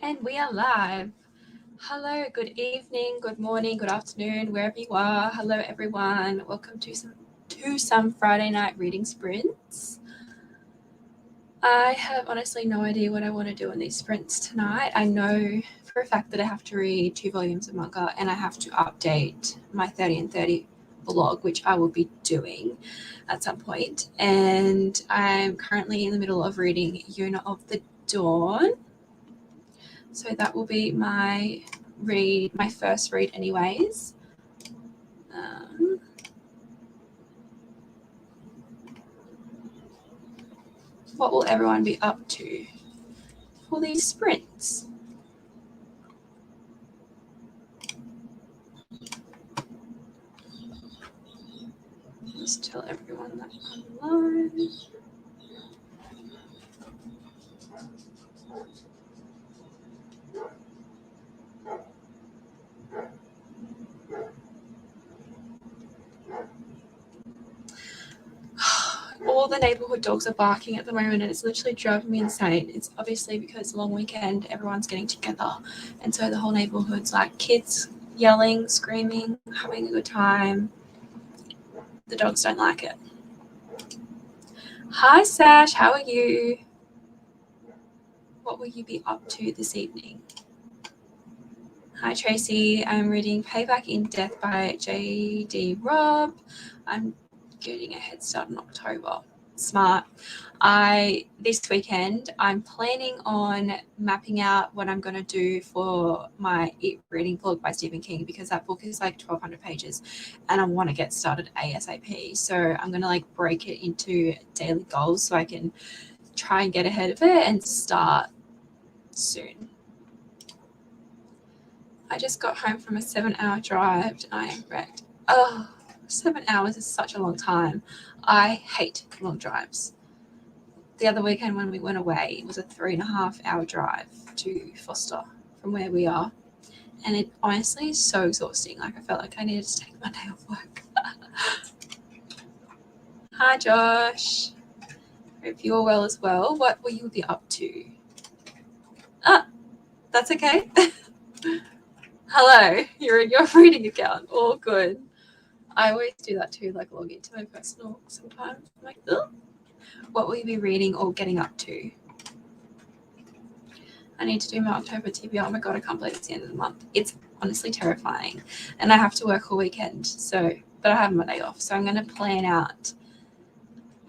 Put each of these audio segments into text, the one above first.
And we are live. Hello, good evening, good morning, good afternoon, wherever you are. Hello, everyone. Welcome to some Friday night reading sprints. I have honestly no idea what I want to do in these sprints tonight. I know for a fact that I have to read 2 volumes of manga and I have to update my 30 and 30 blog, which I will be doing at some point. And I'm currently in the middle of reading Yuna of the Dawn. So that will be my first read anyways. What will everyone be up to for these sprints? Just tell everyone that I'm live. All the neighborhood dogs are barking at the moment and it's literally driving me insane. It's obviously because long weekend, everyone's getting together. And so the whole neighborhood's like kids yelling, screaming, having a good time. The dogs don't like it. Hi, Sash. How are you? What will you be up to this evening? Hi, Tracy. I'm reading Payback in Death by J.D. Robb. I'm getting a head start in October. Smart. This weekend, I'm planning on mapping out what I'm going to do for my reading blog by Stephen King, because that book is like 1,200 pages and I want to get started ASAP. So I'm going to break it into daily goals so I can try and get ahead of it and start soon. I just got home from a 7-hour drive and I am wrecked. 7 hours is such a long time. I hate long drives. The other weekend when we went away, it was a 3.5-hour drive to Foster from where we are. And it honestly is so exhausting. I felt like I needed to take my day off work. Hi, Josh. Hope you're well as well. What will you be up to? That's okay. Hello, you're in your reading account. All good. I always do that too, log into my personal sometimes. I'm like, ugh. What will you be reading or getting up to? I need to do my October TBR. Oh my God, I can't believe it's the end of the month. It's honestly terrifying. And I have to work all weekend, but I have my day off. So I'm going to plan out,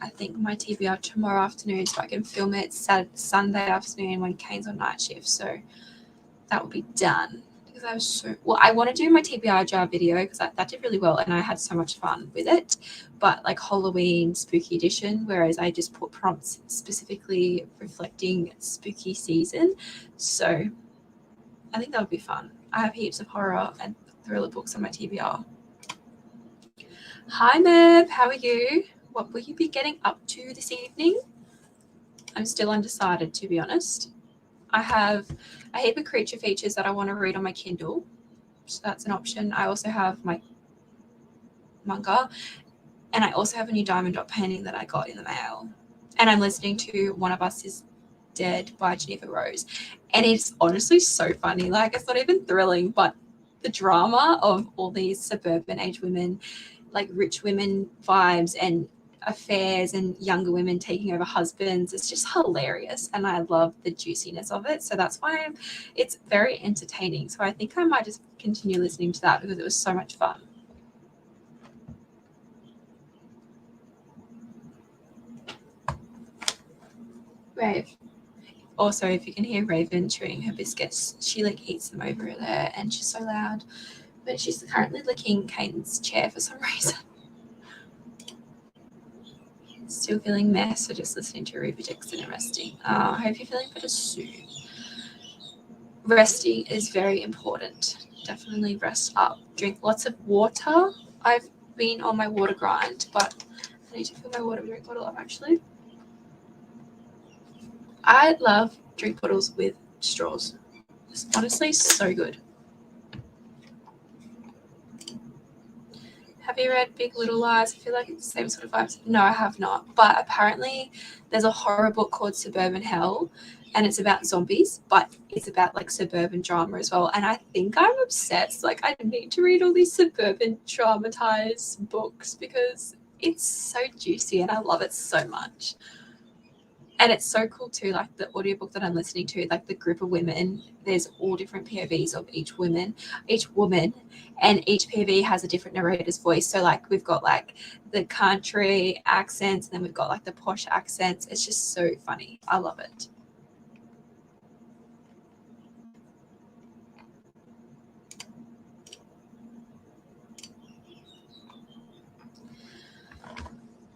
I think, my TBR tomorrow afternoon so I can film it Sunday afternoon when Kane's on night shift. So that will be done. I want to do my TBR jar video because that did really well and I had so much fun with it, but Halloween spooky edition, whereas I just put prompts specifically reflecting spooky season. So I think that would be fun. I have heaps of horror and thriller books on my TBR. Hi Merv, how are you? What will you be getting up to this evening? I'm still undecided, to be honest. I have a heap of creature features that I want to read on my Kindle, so that's an option. I also have my manga, and I also have a new diamond dot painting that I got in the mail. And I'm listening to One of Us is Dead by Geneva Rose, and it's honestly so funny. It's not even thrilling, but the drama of all these suburban age women, rich women vibes and affairs and younger women taking over husbands, it's just hilarious and I love the juiciness of it. So that's why it's very entertaining. So I think I might just continue listening to that because it was so much fun. Rave. Also, if you can hear Raven chewing her biscuits, she eats them over there and she's so loud. But she's currently licking Kane's chair for some reason. Still feeling mess or just listening to Ruby Dixon and resting? I hope you're feeling better soon. Resting is very important. Definitely rest up. Drink lots of water. I've been on my water grind, but I need to fill my water drink bottle up actually. I love drink bottles with straws. It's honestly so good. Have you read Big Little Lies? I feel like it's the same sort of vibes. No, I have not. But apparently there's a horror book called Suburban Hell, and it's about zombies, but it's about like suburban drama as well. And I think I'm obsessed. Like I need to read all these suburban dramatized books because it's so juicy and I love it so much. And it's so cool too, like the audiobook that I'm listening to, like the group of women, there's all different POVs of each woman, and each POV has a different narrator's voice. So like we've got like the country accents, and then we've got like the posh accents. It's just so funny. I love it.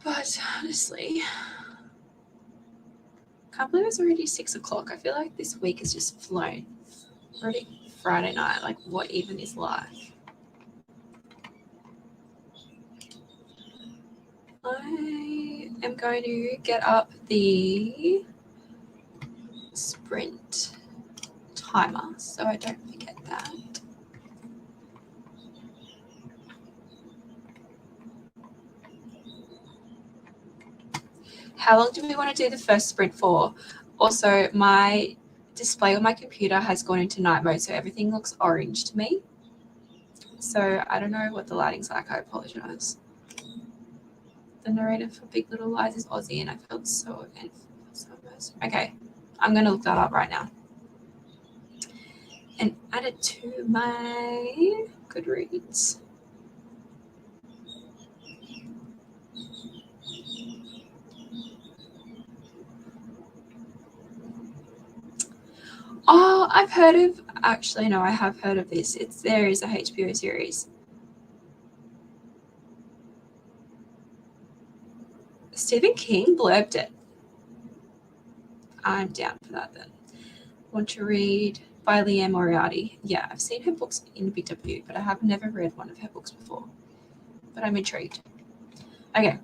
But honestly, I can't believe it's already 6 o'clock. I feel like this week has just flown. Already Friday night. Like, what even is life? I am going to get up the sprint timer so I don't forget that. How long do we want to do the first sprint for? Also, my display on my computer has gone into night mode, so everything looks orange to me. So I don't know what the lighting's like. I apologize. The narrator for Big Little Lies is Aussie, and I felt so okay. I'm going to look that up right now and add it to my Goodreads. Oh, I've heard of, actually, no, I have heard of this. There is a HBO series. Stephen King blurbed it. I'm down for that then. Want to read by Liane Moriarty. Yeah, I've seen her books in BW, but I have never read one of her books before. But I'm intrigued. Okay.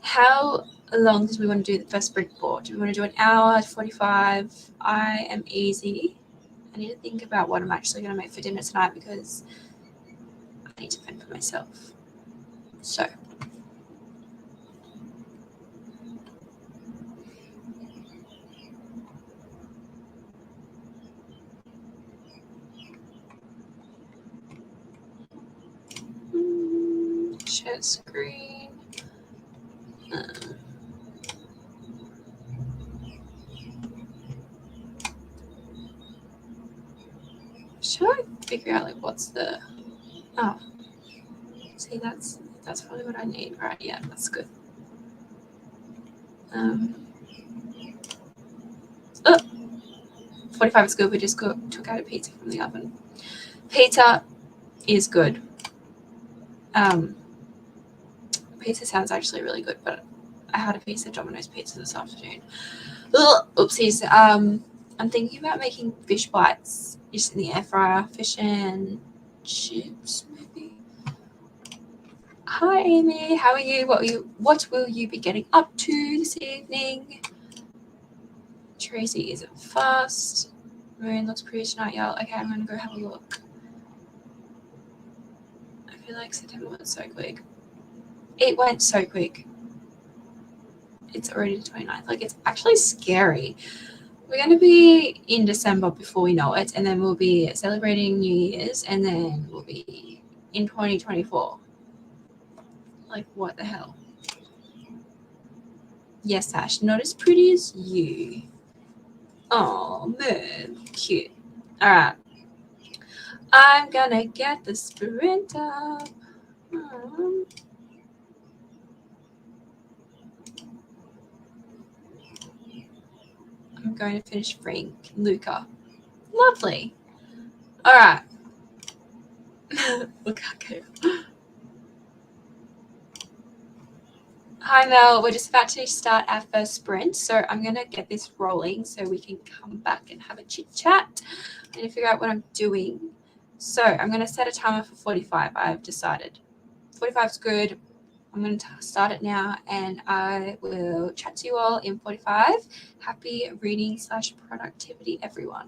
How long do we want to do the first sprint for? Do we want to do an hour, 45? I am easy. I need to think about what I'm actually going to make for dinner tonight because I need to fend for myself. So. Share screen. Should I figure out like what's the? Oh, see that's probably what I need, right? Yeah, that's good. Oh, 45 is good. We just took out a pizza from the oven. Pizza is good. Pizza sounds actually really good, but I had a piece of Domino's pizza this afternoon. Ugh, oopsies. I'm thinking about making fish bites just in the air fryer, fish and chips maybe. Hi Amy, how are you? What will you be getting up to this evening? Tracy isn't fast. Moon looks pretty tonight, y'all. Okay, I'm gonna go have a look. I feel like September went so quick. It went so quick. It's already the 29th. Like, it's actually scary. We're going to be in December before we know it, and then we'll be celebrating New Year's, and then we'll be in 2024. Like, what the hell? Yes, Ash, not as pretty as you. Oh, man, cute. All right. I'm going to get the sprint up. I'm going to finish Frank Luca. Lovely. All right. Look how cute. Hi Mel, we're just about to start our first sprint, so I'm going to get this rolling so we can come back and have a chit chat and figure out what I'm doing. So I'm going to set a timer for 45. I've decided 45 is good. I'm going to start it now, and I will chat to you all in 45. Happy reading/productivity, everyone.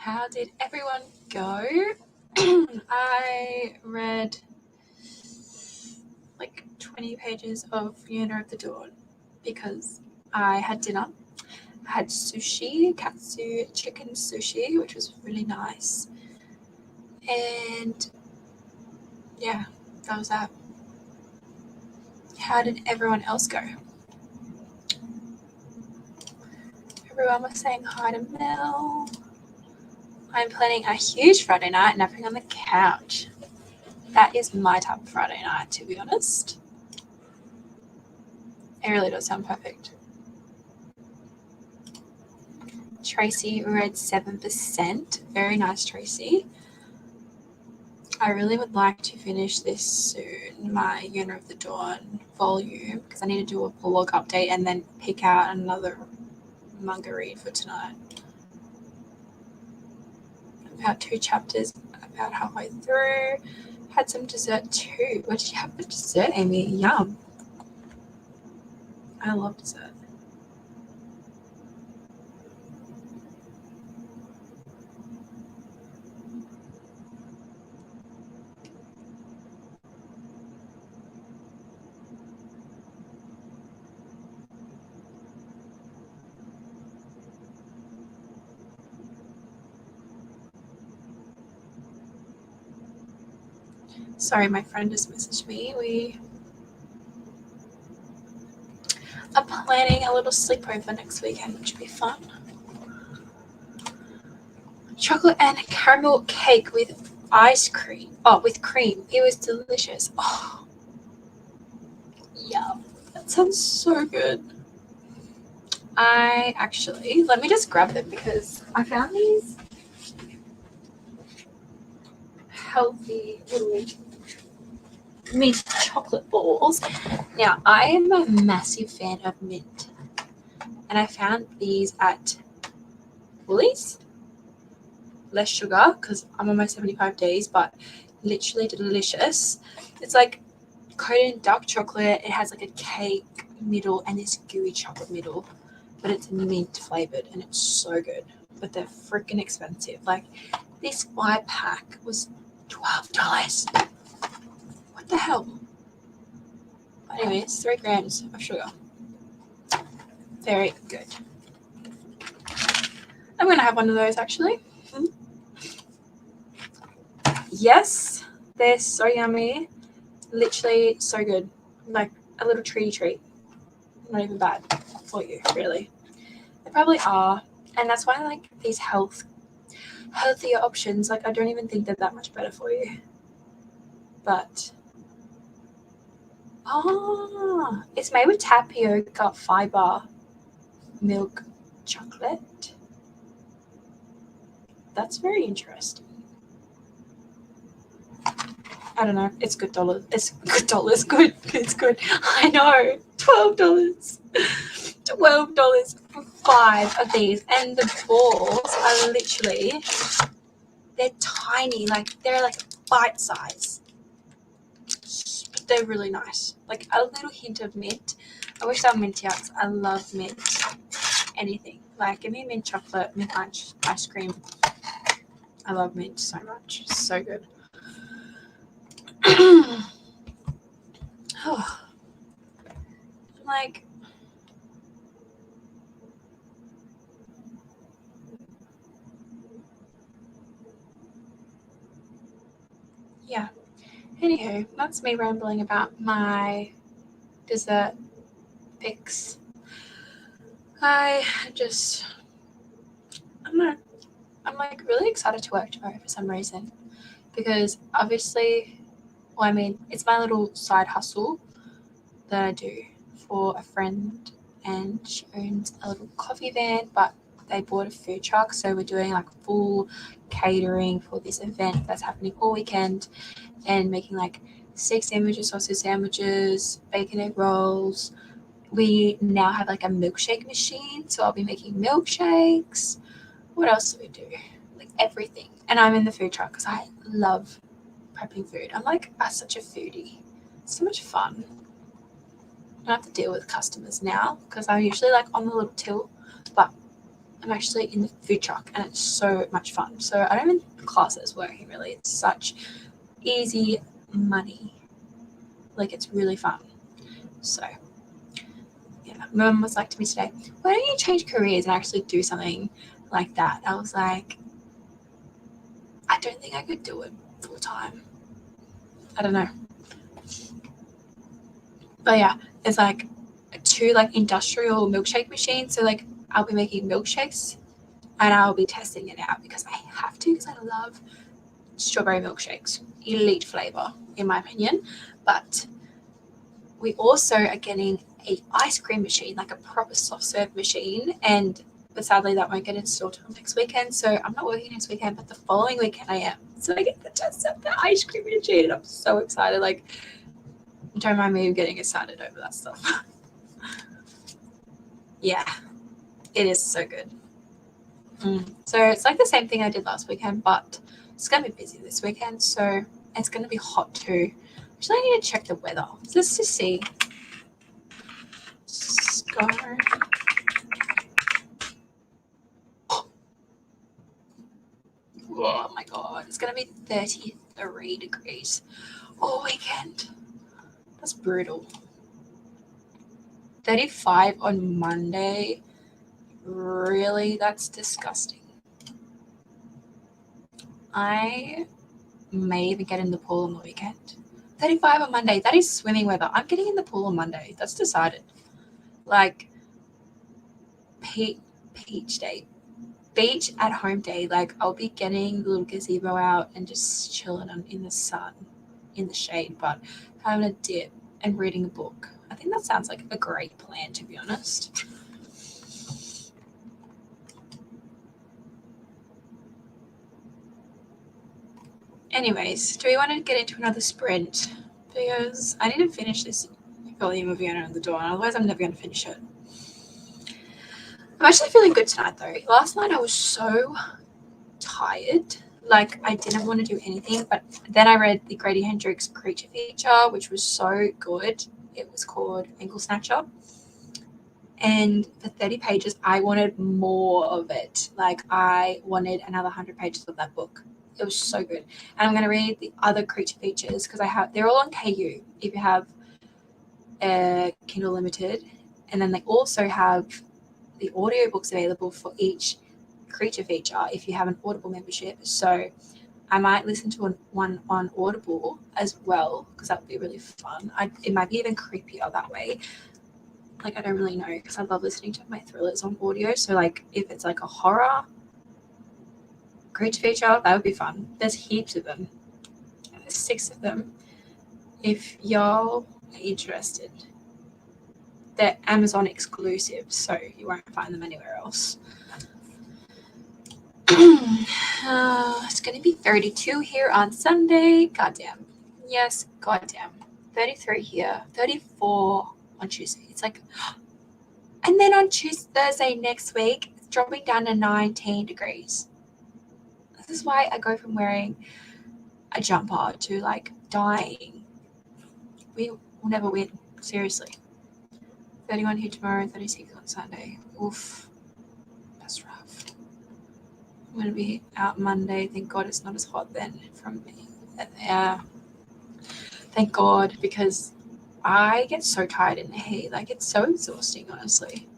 How did everyone go? I read like 20 pages of Fiona of the Dawn because I had dinner. I had sushi, katsu chicken sushi, which was really nice. And yeah, that was that. How did everyone else go? Everyone was saying hi to Mel. I'm planning a huge Friday night napping on the couch. That is my type of Friday night, to be honest. It really does sound perfect. Tracy read 7%. Very nice, Tracy. I really would like to finish this soon, my Fiona of the Dawn volume, because I need to do a blog update and then pick out another manga read for tonight. About 2 chapters, about halfway through. Had some dessert too. What did you have for dessert, Amy? Yum. I love dessert. Sorry, my friend just messaged me. We are planning a little sleepover next weekend, which will be fun. Chocolate and caramel cake with ice cream. Oh, with cream. It was delicious. Oh, yum. That sounds so good. Let me just grab them because I found these healthy little mint chocolate balls. Now, I am a massive fan of mint, and I found these at Woolies. Less sugar because I'm on my 75 days, but literally delicious. It's like coated in dark chocolate. It has like a cake middle and this gooey chocolate middle, but it's mint flavored and it's so good. But they're freaking expensive. Like this 5-pack was $12. What the hell? But anyway, it's 3 grams of sugar. Very good. I'm gonna have one of those actually. Yes, they're so yummy. Literally so good. Like a little treat. Not even bad for you, really. They probably are. And that's why I like these healthier options. Like I don't even think they're that much better for you. But it's made with tapioca fiber milk chocolate. That's very interesting. I don't know. It's good dollars. It's good dollars. Good. It's good. I know. $12. $12 for 5 of these. And the balls are literally, they're tiny. Like, they're like bite size. But they're really nice. Like a little hint of mint. I wish they were minty out. I love mint. Anything. Like, give me mint chocolate, mint ice cream. I love mint so much. It's so good. Oh, like, yeah. Anywho, that's me rambling about my dessert picks. I'm like really excited to work tomorrow for some reason because obviously, well, I mean, it's my little side hustle that I do for a friend, and she owns a little coffee van, but they bought a food truck, so we're doing like full catering for this event that's happening all weekend, and making like steak sandwiches, sausage sandwiches, bacon egg rolls. We now have like a milkshake machine, so I'll be making milkshakes. What else do we do? Like everything. And I'm in the food truck because I love prepping food. I'm like such a foodie. It's so much fun. I don't have to deal with customers now because I'm usually like on the little till, but I'm actually in the food truck and it's so much fun. So I don't even class it as working really. It's such easy money. Like it's really fun. So yeah, my mum was like to me today, why don't you change careers and actually do something like that? I was like, I don't think I could do it full time. I don't know. But yeah, it's like 2 like industrial milkshake machines. So like I'll be making milkshakes and I'll be testing it out because I have to, because I love strawberry milkshakes. Elite flavor, in my opinion. But we also are getting a ice cream machine, like a proper soft serve machine, but sadly that won't get installed until next weekend. So I'm not working next weekend, but the following weekend I am. So I get to test out the ice cream machine and I'm so excited. Like, don't mind me getting excited over that stuff. Yeah, it is so good. So it's like the same thing I did last weekend, but it's going to be busy this weekend. So it's going to be hot too. Actually, I need to check the weather just to see. Scar. Oh my god, it's going to be 33 degrees all weekend. That's brutal. 35 on Monday. Really? That's disgusting. I may even get in the pool on the weekend. 35 on Monday. That is swimming weather. I'm getting in the pool on Monday. That's decided. Like, peach day. Beach at home day. Like, I'll be getting the little gazebo out and just chilling in the sun, in the shade, but having a dip and reading a book. I think that sounds like a great plan, to be honest. Anyways, do we want to get into another sprint? Because I need to finish this volume of Vienna on the Dawn, otherwise I'm never going to finish it. I'm actually feeling good tonight though. Last night I was so tired. Like I didn't want to do anything, but then I read the Grady Hendrix creature feature, which was so good. It was called Ankle Snatcher. And for 30 pages, I wanted more of it. Like I wanted another 100 pages of that book. It was so good. And I'm going to read the other creature features because they're all on KU if you have a Kindle Limited. And then they also have the audiobooks available for each creature feature if you have an Audible membership. So I might listen to one on Audible as well because that would be really fun. It might be even creepier that way. Like I don't really know because I love listening to my thrillers on audio. So like if it's like a horror creature feature, that would be fun. There's heaps of them. There's 6 of them. If y'all are interested, they're Amazon exclusive, so you won't find them anywhere else. It's going to be 32 here on Sunday. Goddamn. Yes, goddamn. 33 here. 34 on Tuesday. It's like, and then on Thursday next week, it's dropping down to 19 degrees. This is why I go from wearing a jumper to like dying. We will never win. Seriously. 31 here tomorrow, 36 on Sunday. Oof. That's rough. I'm going to be out Monday. Thank God it's not as hot then from me. Thank God, because I get so tired in the heat. Like, it's so exhausting, honestly.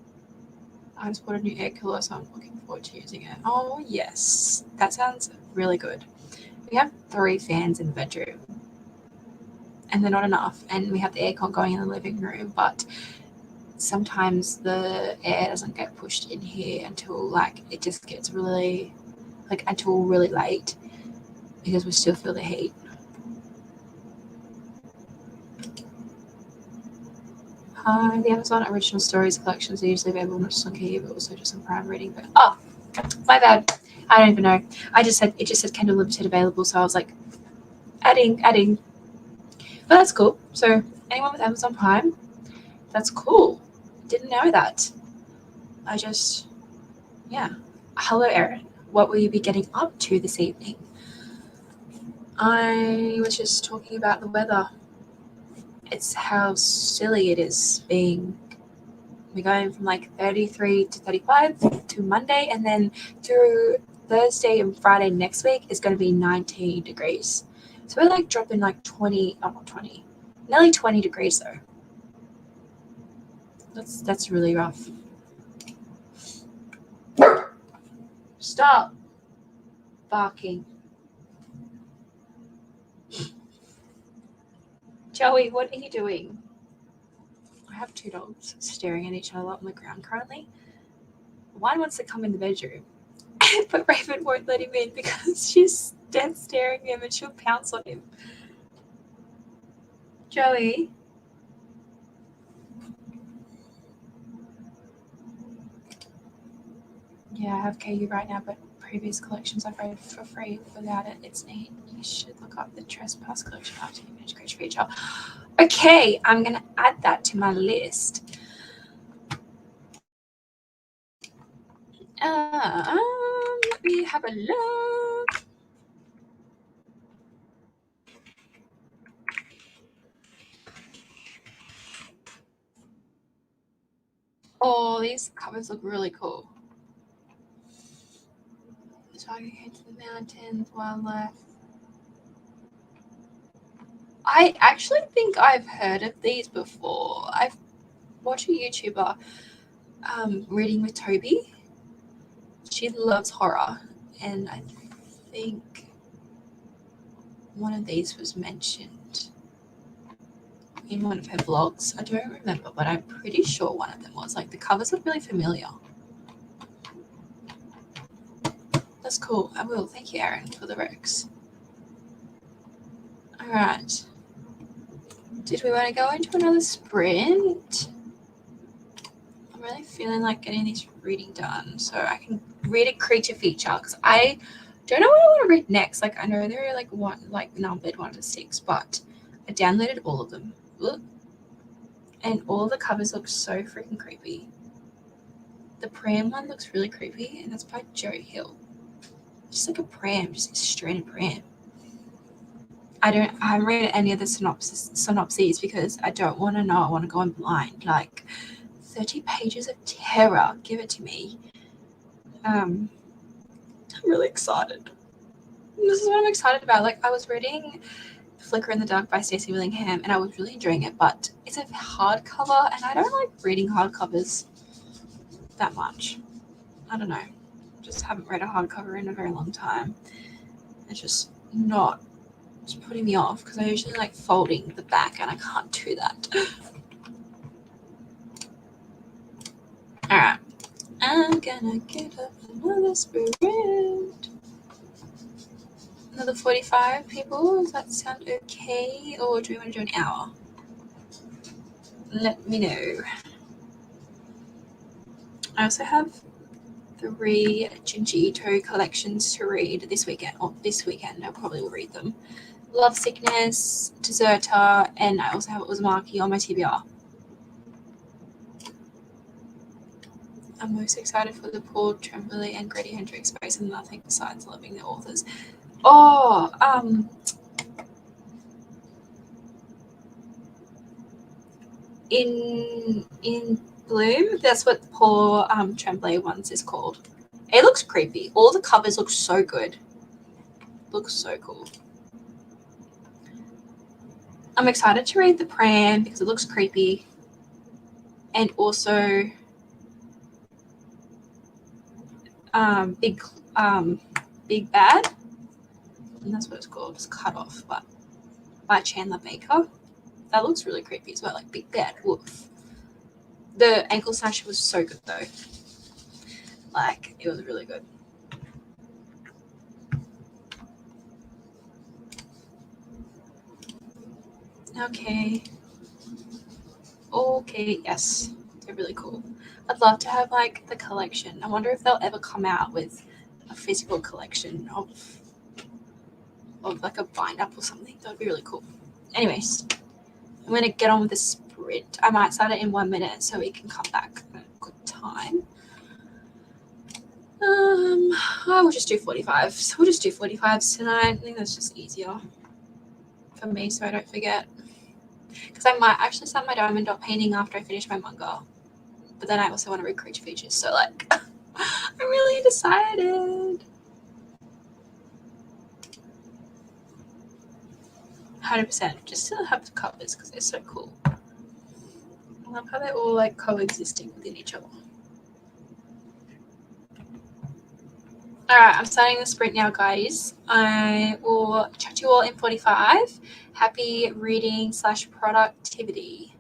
I just bought a new air cooler, so I'm looking forward to using it. Oh, yes. That sounds really good. We have 3 fans in the bedroom, and they're not enough. And we have the aircon going in the living room, but sometimes the air doesn't get pushed in here until, like, it just gets really, like, until really late because we still feel the heat. The Amazon original stories collections are usually available not just on KU but also just on Prime Reading. But my bad. I don't even know. It just said Kindle Limited available, so I was like, adding. But that's cool. So anyone with Amazon Prime, that's cool. Didn't know that. Hello, Erin. What will you be getting up to this evening? I was just talking about the weather. It's how silly it is being We're going from like 33 to 35 to Monday, and then through Thursday and Friday next week is going to be 19 degrees. So we're like dropping like 20, oh not 20, nearly 20 degrees though. That's really rough. Stop barking. Joey, what are you doing? I have two dogs staring at each other on the ground currently. One wants to come in the bedroom, but Raven won't let him in because she's dead staring at him and she'll pounce on him. Joey. Yeah, I have KU right now, but previous collections I've read for free without it. It's neat. You should look up the Trespass collection after you finish Creature Feature. Okay, I'm going to add that to my list. Let me have a look. Oh, these covers look really cool. The Tiger Came to the Mountains, Wildlife. I actually think I've heard of these before. I've watched a YouTuber reading with Toby. She loves horror, and I think one of these was mentioned in one of her vlogs. I don't remember, but I'm pretty sure one of them was. Like, the covers look really familiar. That's cool. I will. Thank you, Aaron, for the recs. All right. Did we want to go into another sprint? I'm really feeling like getting this reading done so I can read a creature feature, because I don't know what I want to read next. Like, I know they're like numbered 1 to 6, but I downloaded all of them. Look. And all the covers look so freaking creepy. The pram one looks really creepy, and that's by Joe Hill. Just like a pram, just a stranded pram. I haven't read any of the synopses because I don't want to know. I want to go in blind. Like, 30 pages of terror. Give it to me. I'm really excited. This is what I'm excited about. Like, I was reading Flicker in the Dark by Stacey Willingham, and I was really enjoying it, but it's a hardcover, and I don't like reading hardcovers that much. I don't know. Just haven't read a hardcover in a very long time. It's just not. It's putting me off because I usually like folding the back, and I can't do that. All right. I'm gonna get up another sprint. Another 45 people. Does that sound okay? Or do we want to do an hour? Let me know. I also have 3 Junji Ito collections to read this weekend. Or this weekend, I probably will read them. Love Sickness, Deserter, and I also have Uzumaki on my TBR. I'm most excited for the Paul Tremblay and Grady Hendrix space and nothing besides loving the authors. Oh, in Bloom, that's what Paul Tremblay ones is called. It looks creepy. All the covers look so good. Looks so cool. I'm excited to read The Pram because it looks creepy. And also Big Bad. And that's what it's called. It's Cut Off, but by Chandler Baker. That looks really creepy as well, like Big Bad Wolf. The ankle sash was so good though. Like, it was really good. Okay, yes. They're really cool. I'd love to have like the collection. I wonder if they'll ever come out with a physical collection of like a bind up or something. That would be really cool. Anyways, I'm gonna get on with the sprint. I might start it in 1 minute so we can come back at a good time. I will just do 45. So we'll just do 45s tonight. I think that's just easier for me so I don't forget. Because I might actually start my diamond dot painting after I finish my manga. but then I also want to read creature features. So like, I'm really decided. 100%, just to have the covers because they're so cool. I love how they're all like coexisting within each other. Alright, I'm starting the sprint now, guys. I will chat to you all in 45. Happy reading / productivity.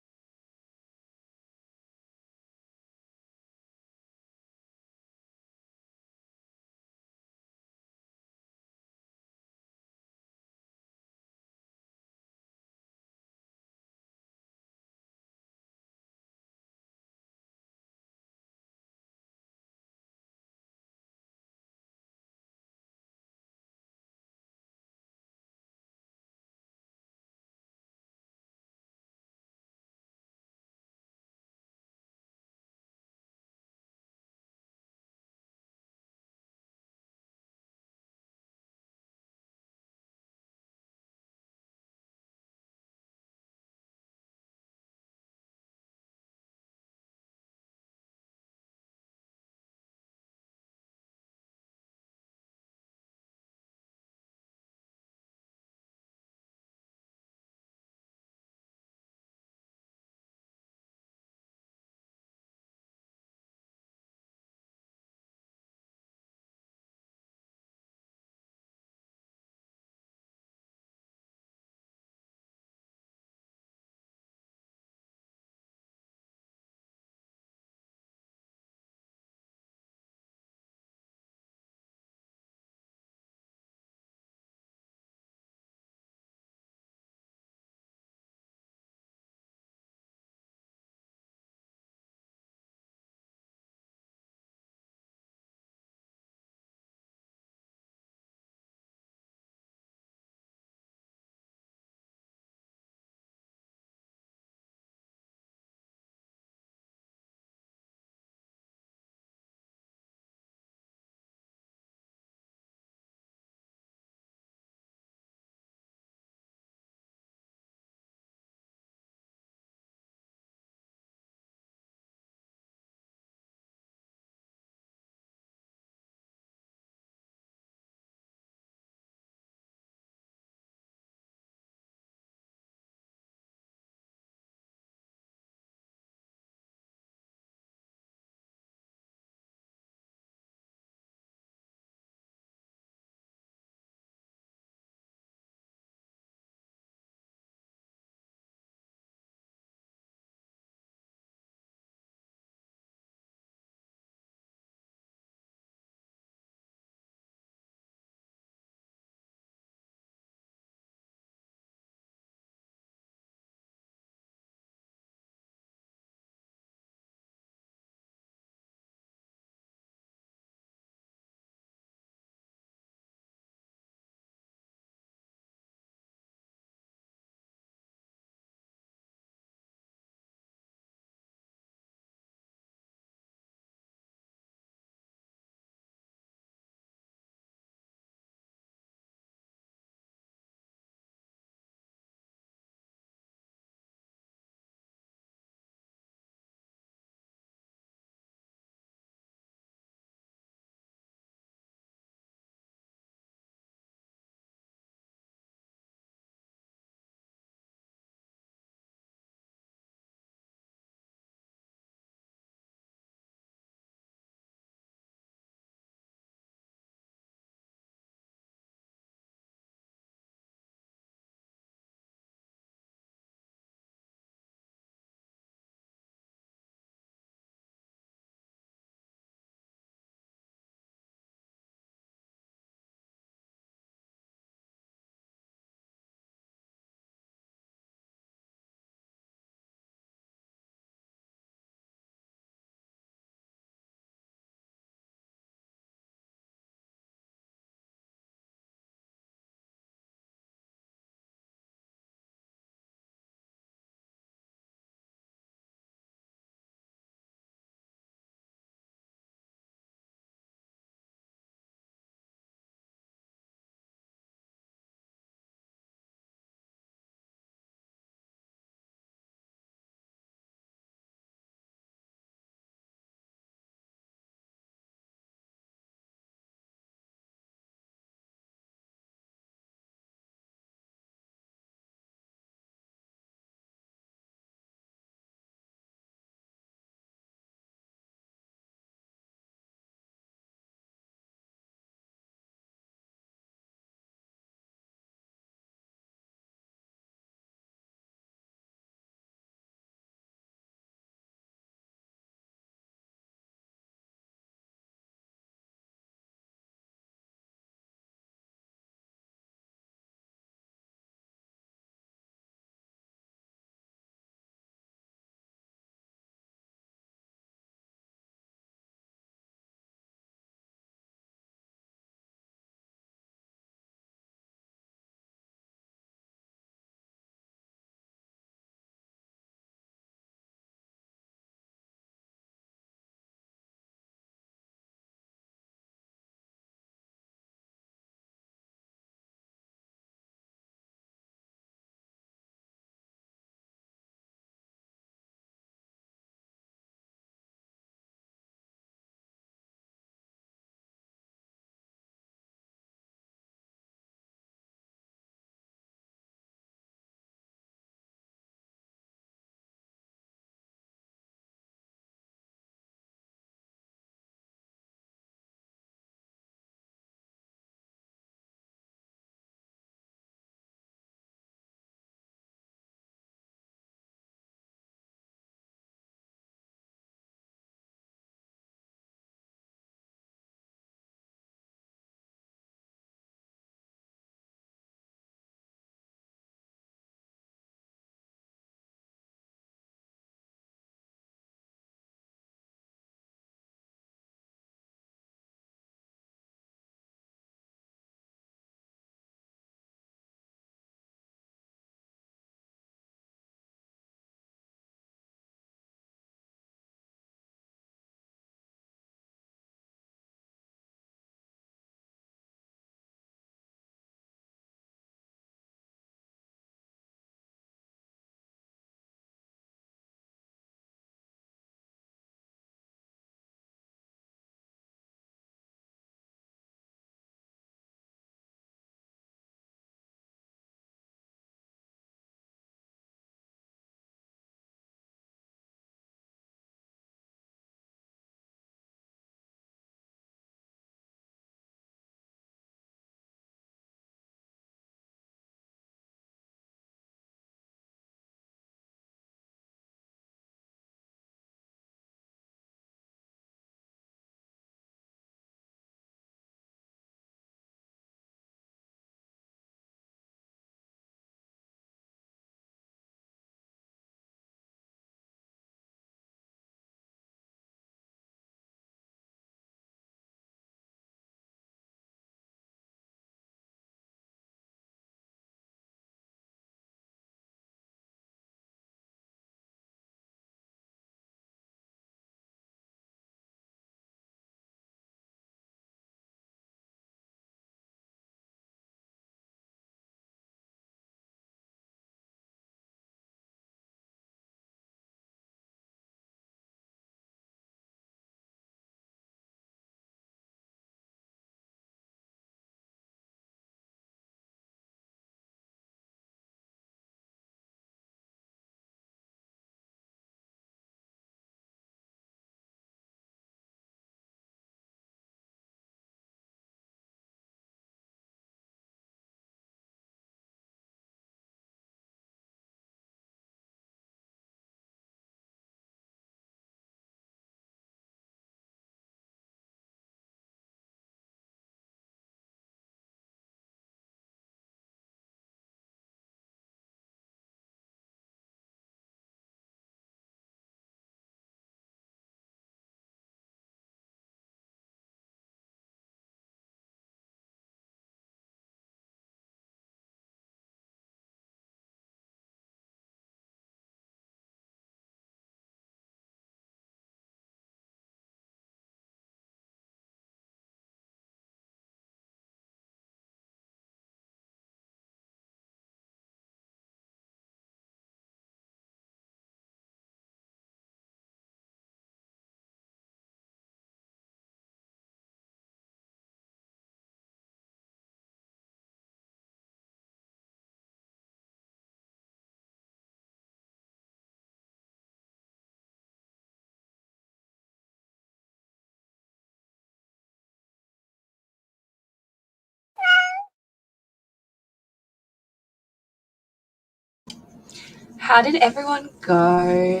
How did everyone go?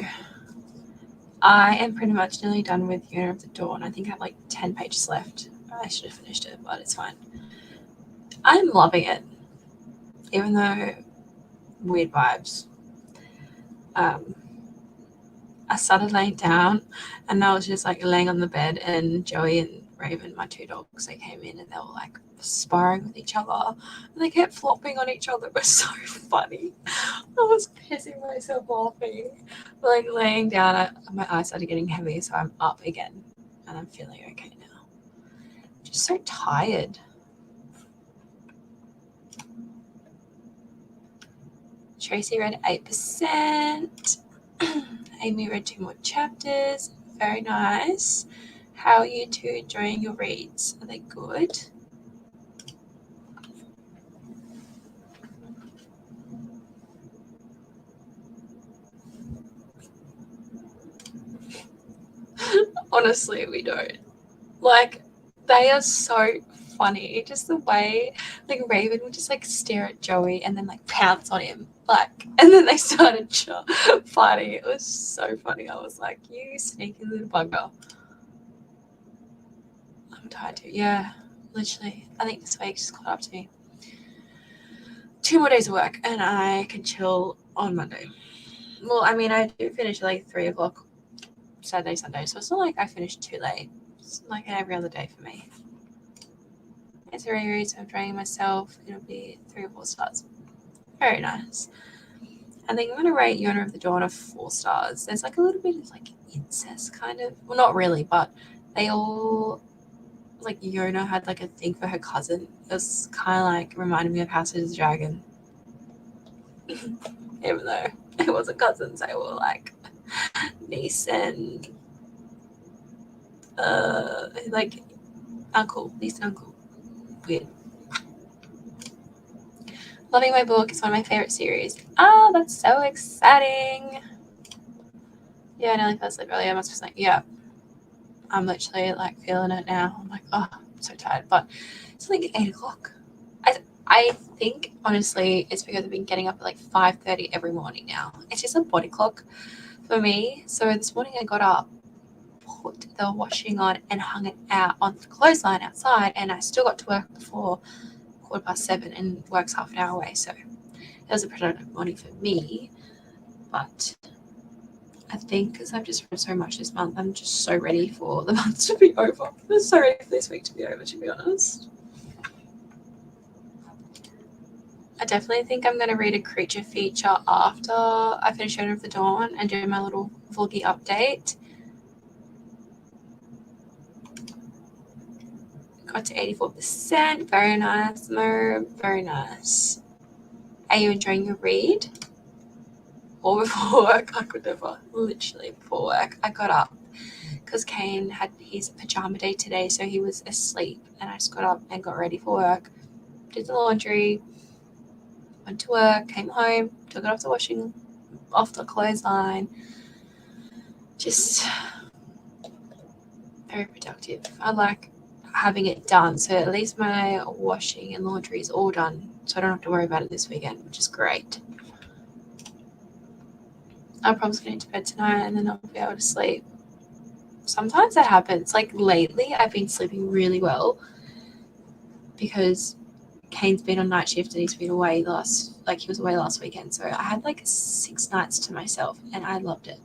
I am pretty much nearly done with Year of the Dawn. I think I have like 10 pages left. I should have finished it, but it's fine. I'm loving it, even though weird vibes. I started laying down and I was just like laying on the bed, and Joey and Raven, my two dogs, they came in and they were like sparring with each other and they kept flopping on each other. It was so funny. I was pissing myself laughing. But like laying down, my eyes started getting heavy, so I'm up again and I'm feeling okay now. Just so tired. Tracy read 8%. Amy read 2 more chapters. Very nice. How are you two enjoying your reads? Are they good? Honestly, we don't. Like, they are so funny. Just the way, like, Raven would just, like, stare at Joey and then, like, pounce on him. Like, and then they started fighting. It was so funny. I was like, you sneaky little bugger. I'm tired too. Yeah, literally. I think this week just caught up to me. 2 more days of work and I can chill on Monday. Well, I mean, I do finish at like 3 o'clock Saturday, Sunday, so it's not like I finished too late. It's like every other day for me. It's a reread, so I'm trying myself. It'll be 3 or 4 stars. Very nice. I think I'm going to rate Yona of the Dawn of 4 stars. There's like a little bit of like incest kind of. Well, not really, but they all, like Yona had like a thing for her cousin. It was kind of like reminded me of House of the Dragon. Even though it wasn't cousins, they were like niece and like niece and uncle. Weird. Loving my book. It's one of my favorite series. Oh, that's so exciting. Yeah, I nearly fell asleep earlier. I must be like, yeah, I'm literally like feeling it now. I'm like, oh, I'm so tired. But it's like 8 o'clock. I think honestly it's because I've been getting up at like 5:30 every morning now. It's just a body clock for me. So this morning I got up, put the washing on and hung it out on the clothesline outside, and I still got to work before 7:15 and works half an hour away. So it was a productive morning for me. But I think because I've just read so much this month, I'm just so ready for the month to be over. I'm so ready for this week to be over, to be honest. I definitely think I'm going to read a creature feature after I finish Shadow of the Dawn and do my little vloggy update. Got to 84%. Very nice, Mo. Very nice. Are you enjoying your read? Or before work? I could never. Literally before work. I got up because Kane had his pajama day today, so he was asleep. And I just got up and got ready for work. Did the laundry. Went to work. Came home. Took it off the clothesline. Just very productive. I like having it done, so at least my washing and laundry is all done, so I don't have to worry about it this weekend, which is great. I'll probably get into bed tonight and then I'll be able to sleep. Sometimes that happens. Like lately I've been sleeping really well because Kane's been on night shift and he's been away he was away last weekend, so I had like 6 nights to myself and I loved it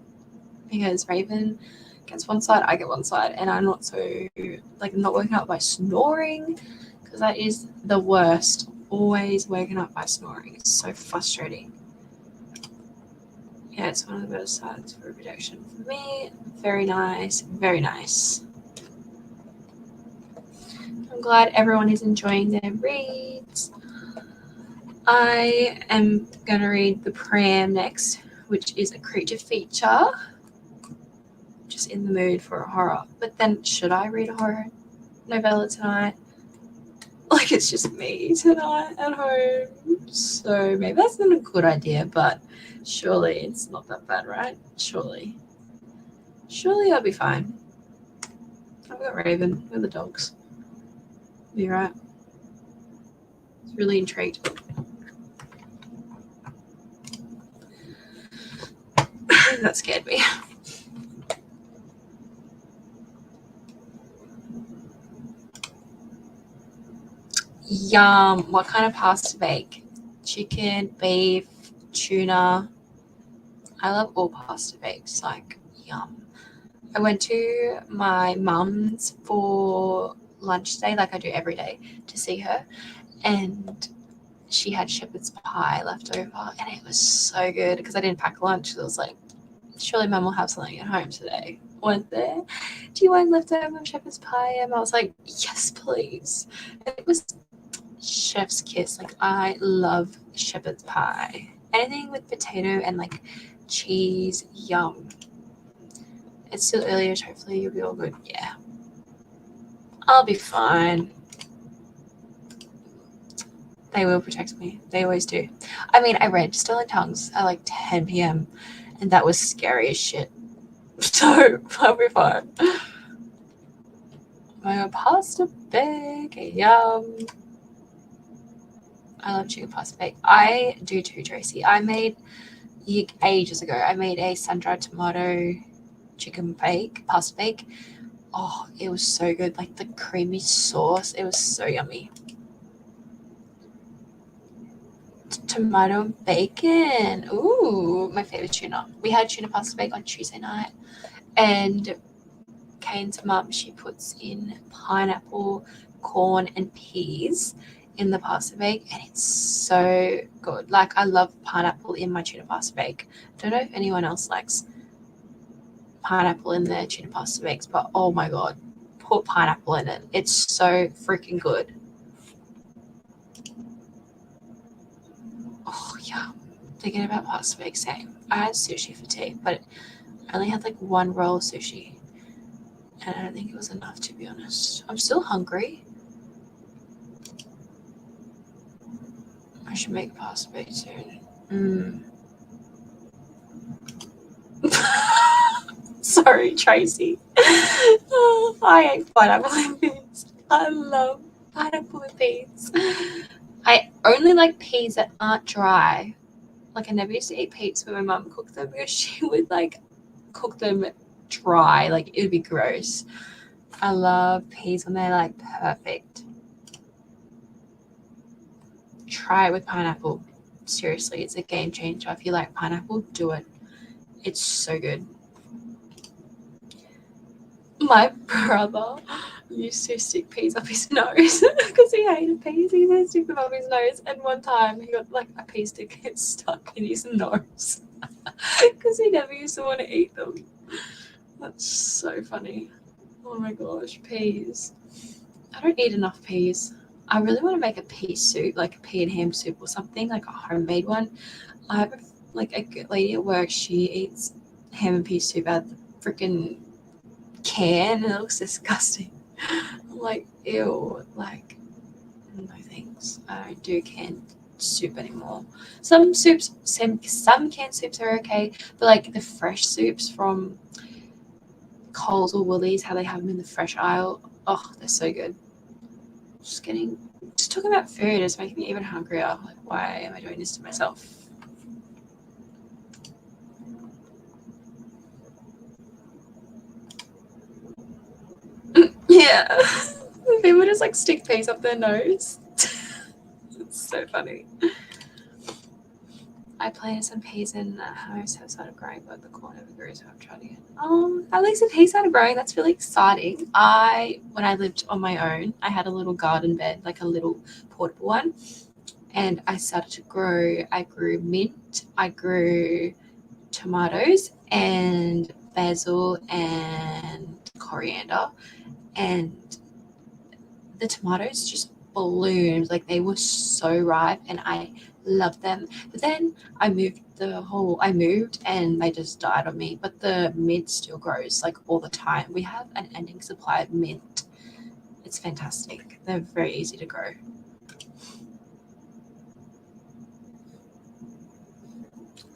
because Raven gets one side, I get one side, and I'm not not waking up by snoring, because that is the worst. Always waking up by snoring. It's so frustrating. Yeah, it's one of the better sides for protection for me. Very nice, very nice. I'm glad everyone is enjoying their reads. I am going to read The Pram next, which is a creature feature. Just in the mood for a horror. But then, should I read a horror novella tonight? Like, it's just me tonight at home. So maybe that's not a good idea, but surely it's not that bad, right? Surely I'll be fine. I've got Raven with the dogs. Be right. It's really intrigued. That scared me. Yum. What kind of pasta to make? Chicken, beef, tuna. I love all pasta bakes. Like, yum. I went to my mum's for lunch today, like I do every day, to see her. And she had shepherd's pie left over, and it was so good because I didn't pack lunch. So I was like, surely mum will have something at home today. Went there. Do you want leftover shepherd's pie? And I was like, yes, please. And it was chef's kiss. Like, I love shepherd's pie. Anything with potato and like cheese, yum. It's still earlier. Hopefully you'll be all good. Yeah. I'll be fine. They will protect me. They always do. I mean, I read Still in Tongues at like 10 p.m. and that was scary as shit. So I'll be fine. My pasta bake, yum. I love chicken pasta bake. I do too, Tracy. I made ages ago. I made a sun-dried tomato chicken bake, pasta bake. Oh, it was so good. Like the creamy sauce, it was so yummy. Tomato and bacon. Ooh, my favorite tuna. We had tuna pasta bake on Tuesday night, and Kane's mum, she puts in pineapple, corn, and peas in the pasta bake, and it's so good. Like, I love pineapple in my tuna pasta bake. Don't know if anyone else likes pineapple in their tuna pasta bakes, but oh my god, put pineapple in it. It's so freaking good. Oh yeah, thinking about pasta bake, same. I had sushi for tea, but I only had like one roll of sushi, and I don't think it was enough, to be honest. I'm still hungry. I should make pasta bake soon. Sorry, Tracy. Oh, I ate pineapple and peas. I love pineapple and peas. I only like peas that aren't dry. Like, I never used to eat peas when my mum cooked them because she would like cook them dry. Like, it would be gross. I love peas when they're like perfect. Try it with pineapple. Seriously, it's a game changer. If you like pineapple, do it. It's so good. My brother used to stick peas up his nose because he hated peas. He used to stick them up his nose, and one time he got like a pea stick stuck in his nose because he never used to want to eat them. That's so funny. Oh my gosh, peas. I don't eat enough peas. I really want to make a pea soup, like a pea and ham soup or something, like a homemade one. I have a good lady at work. She eats ham and pea soup out of the freaking can, and it looks disgusting. I'm like, ew, like, no thanks. I don't do canned soup anymore. Some canned soups are okay, but like the fresh soups from Coles or Woolies, how they have them in the fresh aisle, oh, they're so good. Just talking about food is making me even hungrier. Like, why am I doing this to myself? Yeah. People just like stick peas up their nose. It's so funny. I planted some peas in the house have started growing, but the corn never grew, so I'm trying again. At least the peas started growing. That's really exciting. When I lived on my own, I had a little garden bed, like a little portable one, and I started to grow. I grew mint, I grew tomatoes and basil and coriander, and the tomatoes just bloomed. Like, they were so ripe, and I loved them. But then I moved and they just died on me. But the mint still grows like all the time. We have an ending supply of mint. It's fantastic. They're very easy to grow.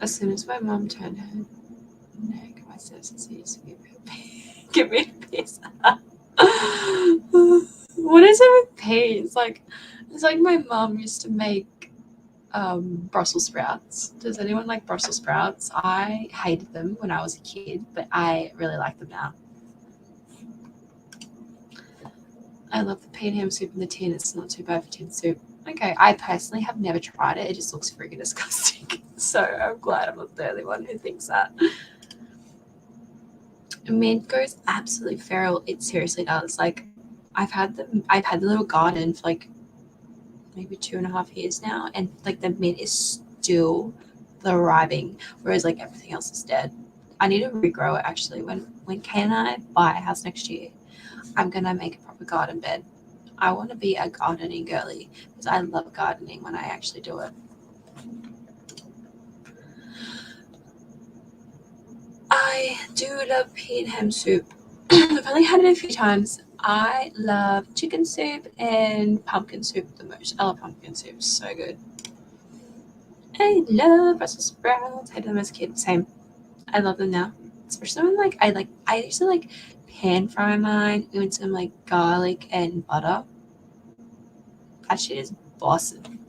As soon as my mum turned her neck, my stepsister used to give me a piece. What is it with peas? Like, it's like my mum used to make Brussels sprouts. Does anyone like Brussels sprouts? I hated them when I was a kid, but I really like them now. I love the pea and ham soup in the tin. It's not too bad for tin soup. Okay, I personally have never tried it. It just looks freaking disgusting. So I'm glad I'm not the only one who thinks that. Mint goes absolutely feral. It seriously does. Like, I've had the little garden for like maybe 2.5 years now, and like the mint is still thriving, whereas like everything else is dead. I need to regrow it actually. When Kay and I buy a house next year, I'm gonna make a proper garden bed. I want to be a gardening girly because I love gardening when I actually do it. I do love pea and ham soup. I've only had it a few times. I love chicken soup and pumpkin soup the most. I love pumpkin soup. So good. I love Brussels sprouts. I had them as a kid. Same. I love them now. Especially when I used to like pan fry mine with some like garlic and butter. That shit is awesome.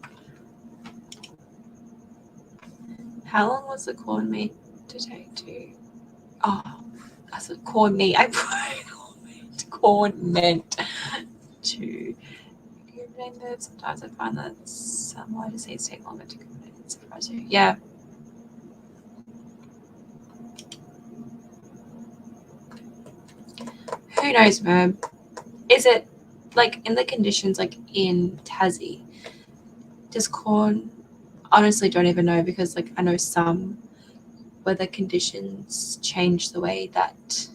How long was the corn meat to take to? Oh, that's a corn meat. I put corn meant to name that. Sometimes I find that some lighter seeds take longer to cook. It's surprising. Yeah. Who knows, man? Is it like in the conditions like in Tassie? Does corn? Honestly, don't even know because like I know some weather conditions change the way that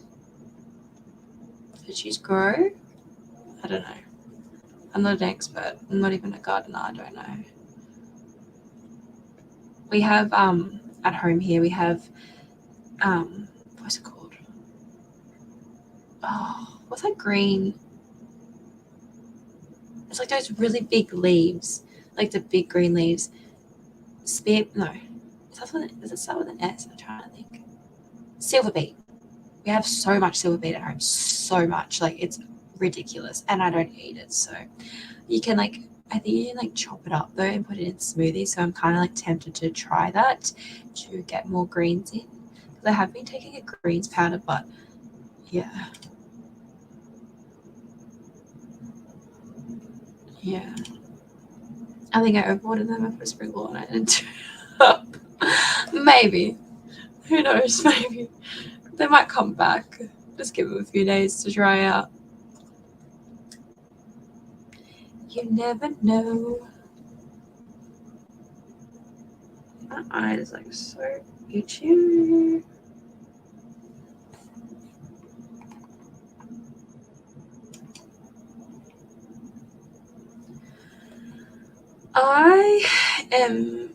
veggies grow. I don't know. I'm not an expert. I'm not even a gardener. I don't know. We have at home here we have what's it called? Oh, what's that green? It's like those really big leaves, like the big green leaves. No, does it start with an S? I'm trying to think. Silver beet. We have so much silver beet at home, so much, like it's ridiculous, and I don't eat it. So you can like, I think you can like chop it up though and put it in smoothies. So I'm kind of like tempted to try that to get more greens in. Because I have been taking a greens powder, but yeah. Yeah. I think I overwatered them. I put a sprinkle on it and maybe. Who knows? Maybe. They might come back. Just give them a few days to dry out. You never know. My eye is like so itchy. I am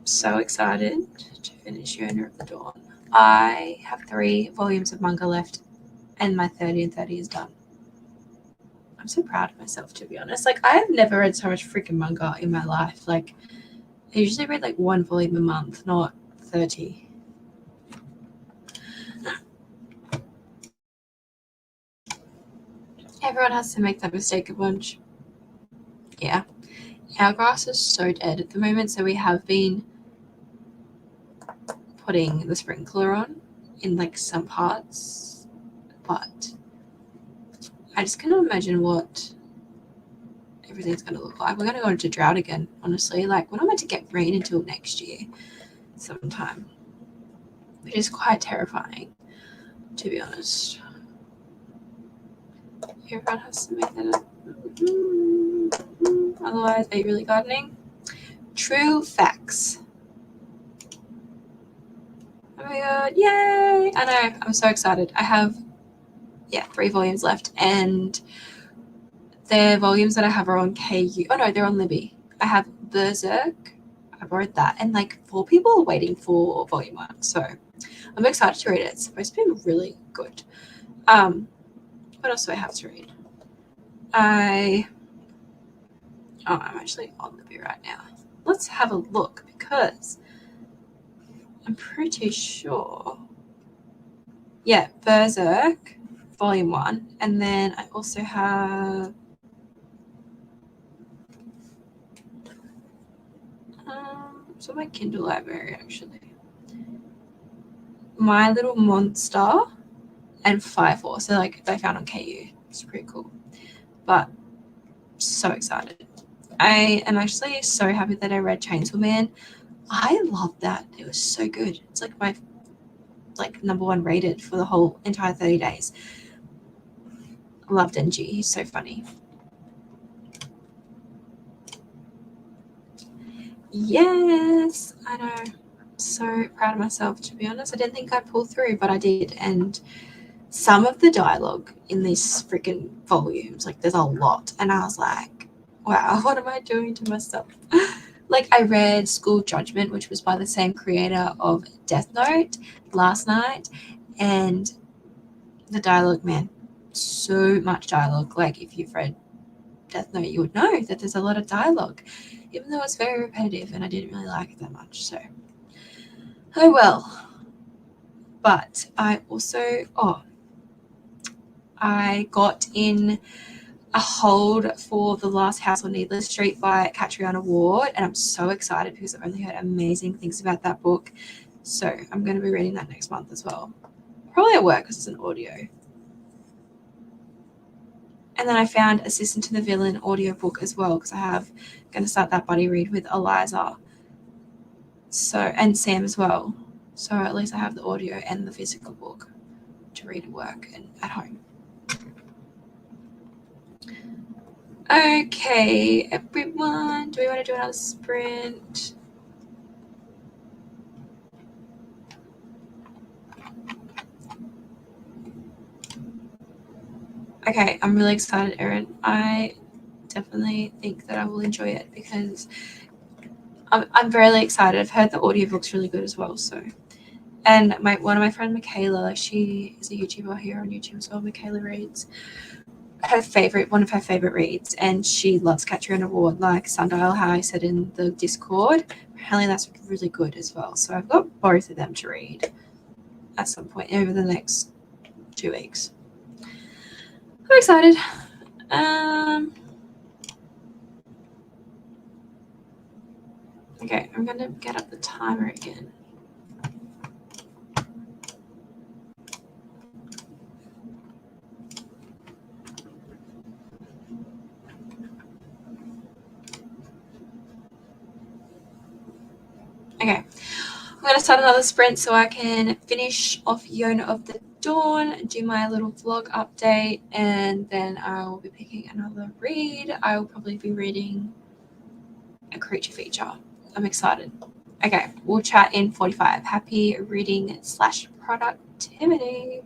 so excited to finish Owner of the Dawn. I have 3 volumes of manga left, and my 30 and 30 is done. I'm so proud of myself, to be honest. Like, I have never read so much freaking manga in my life. Like, I usually read like 1 volume a month, not 30. Everyone has to make that mistake a bunch. Yeah. Our grass is so dead at the moment, so we have been putting the sprinkler on in like some parts, but I just cannot imagine what everything's going to look like. We're going to go into drought again, honestly. Like, we're not meant to get rain until next year sometime, which is quite terrifying, to be honest. Everyone has to make that up. Otherwise, are you really gardening? True facts. Oh my god, yay! I know, I'm so excited. I have, 3 volumes left, and the volumes that I have are on KU. Oh no, they're on Libby. I have Berserk. I borrowed that, and like 4 people are waiting for volume 1, so I'm excited to read it. It's supposed to be really good. What else do I have to read? I'm actually on Libby right now. Let's have a look because I'm pretty sure. Yeah, Berserk, volume 1, and then I also have It's on my Kindle library actually. My Little Monster and Fire Force. So like they found on KU. It's pretty cool. But so excited. I am actually so happy that I read Chainsaw Man. I loved that. It was so good. It's like my number one rated for the whole entire 30 days. I loved NG. He's so funny. Yes, I know. So proud of myself, to be honest. I didn't think I'd pull through, but I did. And some of the dialogue in these freaking volumes, like there's a lot. And I was like, wow, what am I doing to myself? Like I read School Judgment, which was by the same creator of Death Note last night. And the dialogue, man, so much dialogue. Like if you've read Death Note, you would know that there's a lot of dialogue, even though it's very repetitive and I didn't really like it that much. So, oh well. But I also, I got in a hold for The Last House on Needless Street by Catriona Ward, and I'm so excited because I've only heard amazing things about that book. So I'm going to be reading that next month as well. Probably at work because it's an audio. And then I found Assistant to the Villain audiobook as well because I have going to start that buddy read with Eliza. So, and Sam as well. So at least I have the audio and the physical book to read at work and at home. Okay, everyone, do we want to do another sprint? Okay, I'm really excited, Erin. I definitely think that I will enjoy it because I'm really excited. I've heard the audiobook's really good as well. So, and one of my friend Michaela, she is a YouTuber here on YouTube as well. Michaela reads one of her favorite reads, and she loves Catriona Ward, like Sundial, how I said in the Discord. Apparently, that's really good as well. So I've got both of them to read at some point over the next 2 weeks. I'm excited. Okay, I'm gonna get up the timer again. Okay, I'm gonna start another sprint so I can finish off Yona of the Dawn, do my little vlog update, and then I will be picking another read. I will probably be reading a creature feature. I'm excited. Okay, we'll chat in 45. Happy reading / productivity.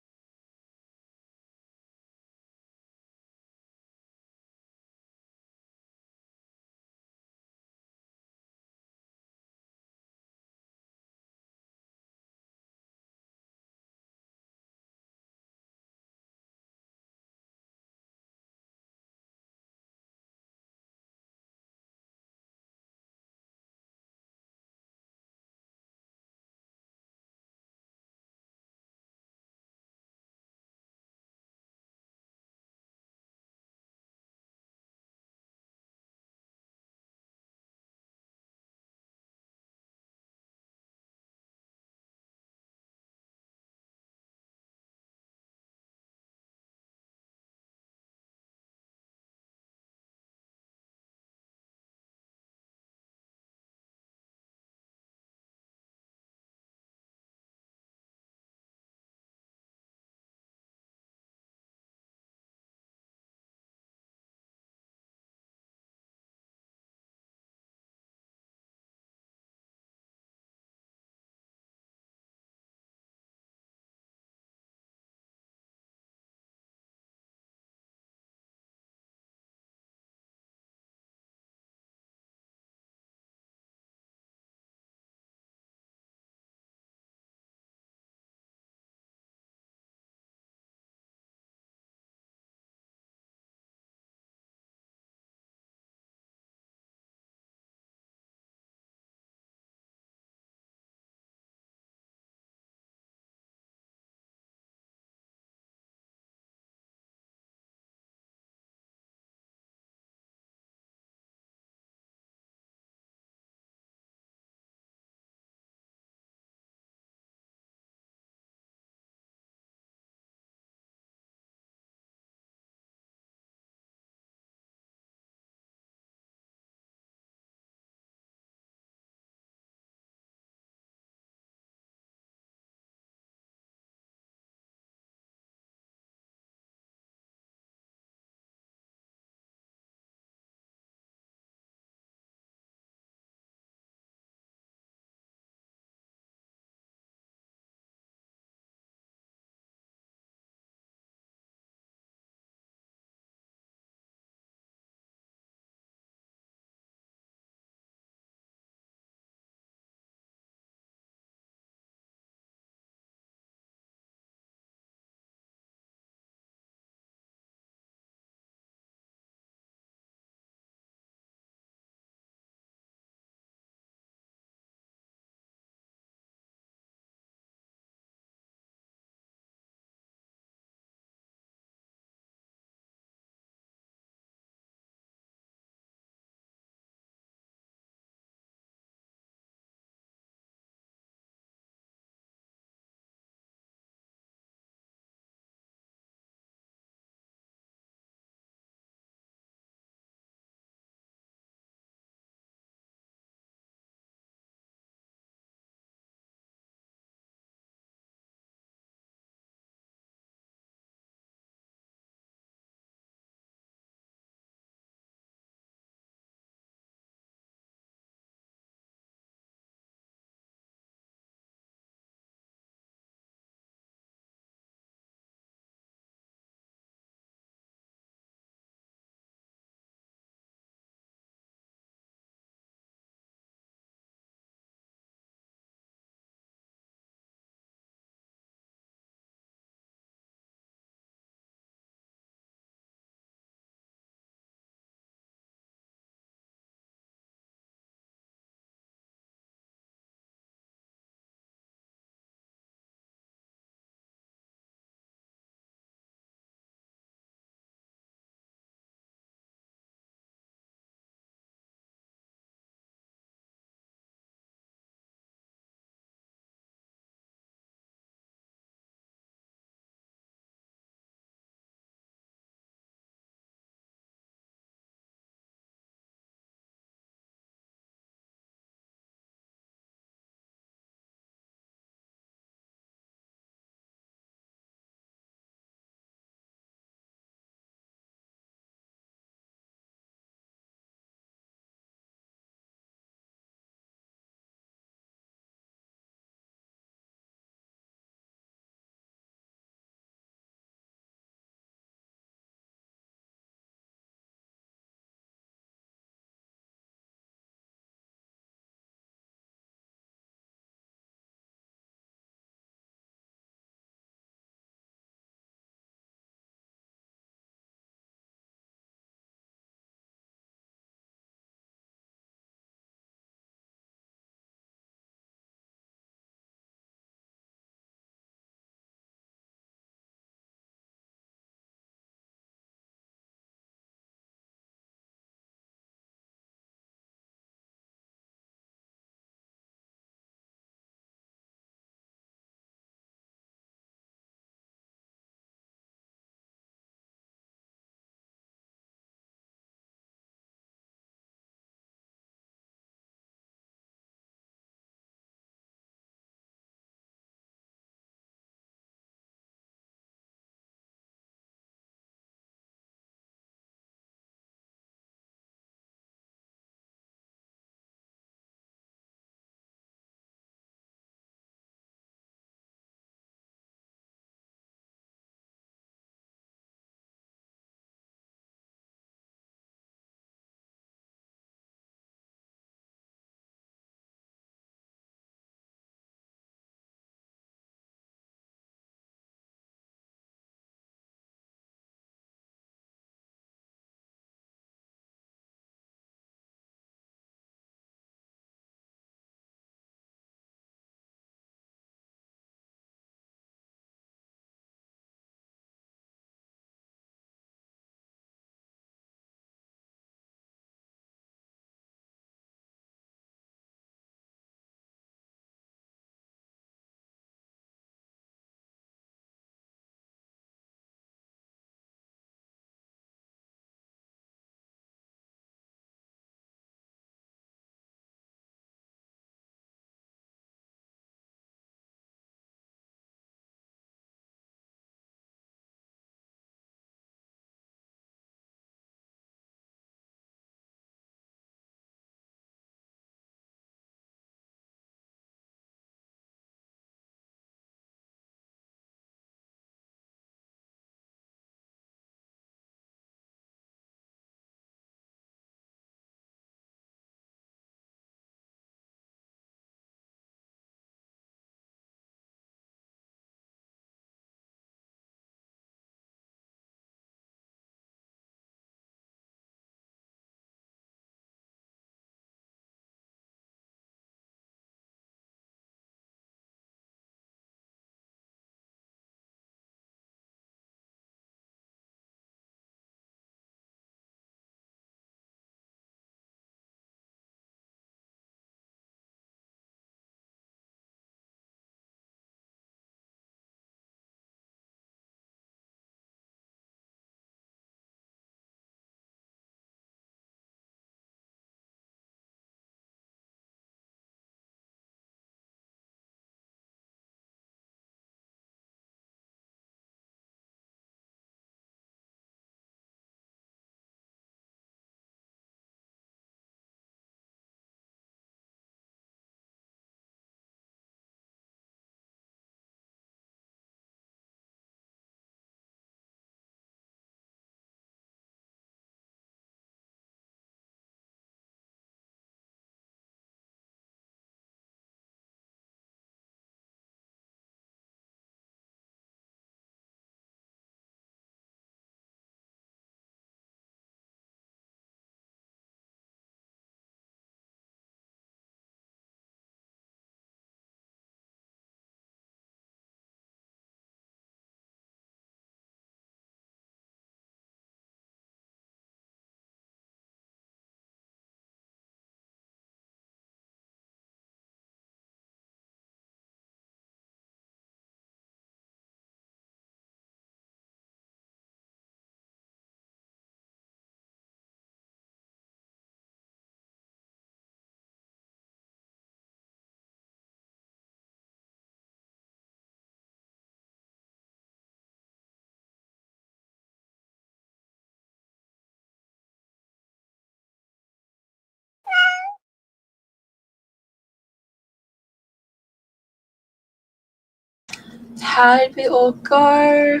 How did we all go?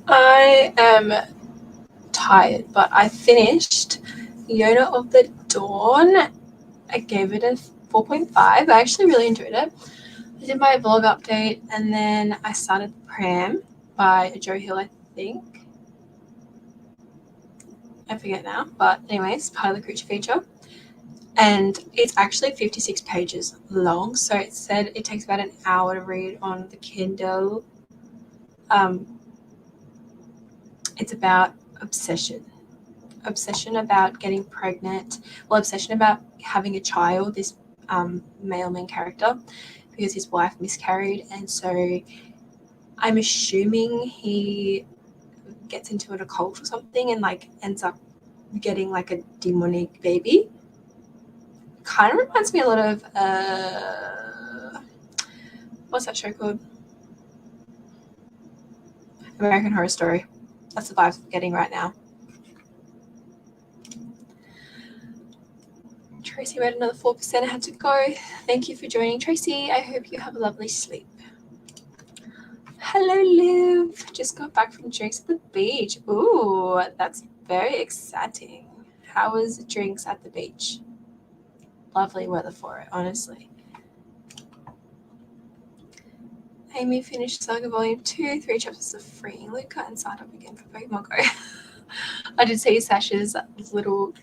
I am tired, but I finished Yoda of the Dawn. I gave it a 4.5. I actually really enjoyed it. I did my vlog update, and then I started Pram by Joe Hill, I think. I forget now, but anyways, part of the creature feature. And it's actually 56 pages long, so it said it takes about an hour to read on the Kindle. It's about obsession about getting pregnant, obsession about having a child, this male main character, because his wife miscarried, and so I'm assuming he gets into an occult or something and like ends up getting like a demonic baby. Kind of reminds me a lot of what's that show called? American Horror Story. That's the vibes I'm getting right now. Tracy read another 4%. I had to go. Thank you for joining, Tracy. I hope you have a lovely sleep. Hello, Liv. Just got back from drinks at the beach. Ooh, that's very exciting. How was drinks at the beach? Lovely weather for it, honestly. Amy finished Saga Volume 2, 3 chapters of freeing Luca, and signed up again for Pokemon Go. I did see Sasha's little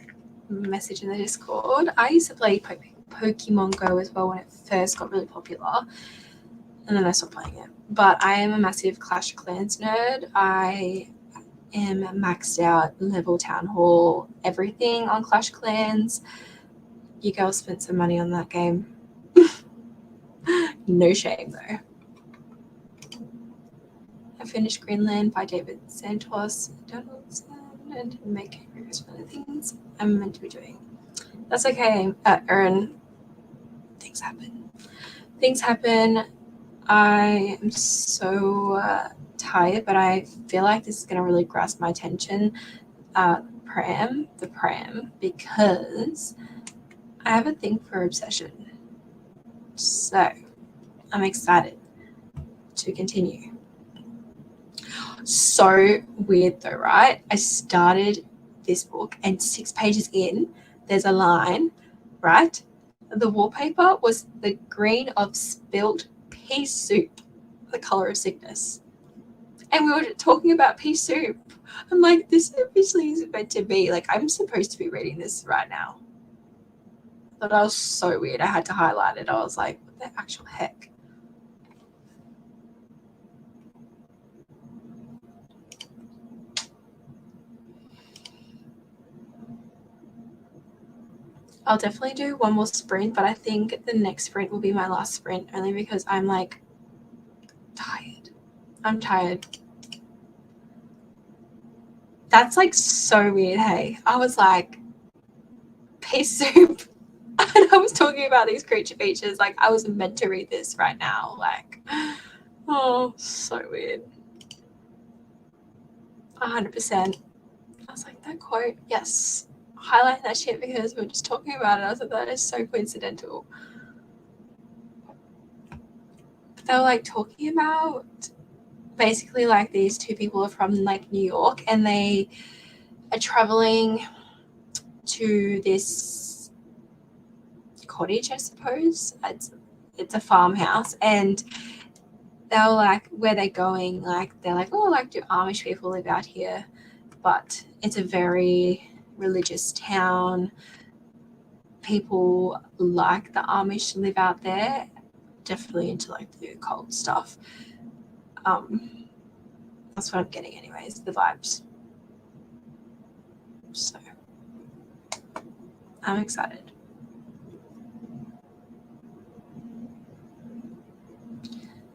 message in the Discord. I used to play Pokemon Go as well when it first got really popular, and then I stopped playing it. But I am a massive Clash of Clans nerd. I am maxed out level, town hall, everything on Clash of Clans. You girls spent some money on that game. No shame though. I finished Greenland by David Santos Donaldson and didn't make any progress for the things I'm meant to be doing. That's okay, Erin. Things happen. I am so tired, but I feel like this is going to really grasp my attention. The pram, because I have a thing for obsession. So I'm excited to continue. So weird though, right? I started this book and 6 pages in, there's a line, right? The wallpaper was the green of spilt pea soup, the color of sickness. And we were talking about pea soup. I'm like, this obviously isn't meant to be. Like, I'm supposed to be reading this right now. But that was so weird. I had to highlight it. I was like, what the actual heck? I'll definitely do one more sprint, but I think the next sprint will be my last sprint, only because I'm like tired. I'm tired. That's like so weird, hey? I was like, pea soup. And I was talking about these creature features. Like, I was meant to read this right now. Like, oh, so weird. 100%. I was like, that quote, yes. Highlight that shit because we were just talking about it. I was like, that is so coincidental. But they were like talking about basically like these 2 people are from like New York and they are traveling to this cottage, I suppose. It's a farmhouse, and they were like, where they're going, like they're like, oh, like do Amish people live out here? But it's a very religious town. People like the Amish live out there, definitely into like the occult stuff. That's what I'm getting anyways, the vibes. So I'm excited.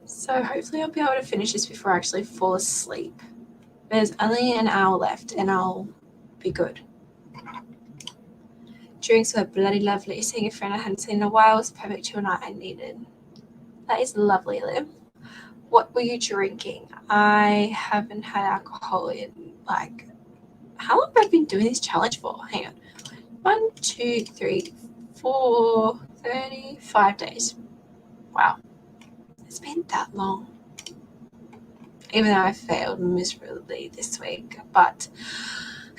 So hopefully I'll be able to finish this before I actually fall asleep. There's only an hour left and I'll be good. Drinks were bloody lovely. Seeing a friend I hadn't seen in a while was perfect chill night I needed. That is lovely, Liv. What were you drinking? I haven't had alcohol in like, how long have I been doing this challenge for? Hang on. 1, 2, 3, 4, 35 days. Wow. It's been that long. Even though I failed miserably this week, but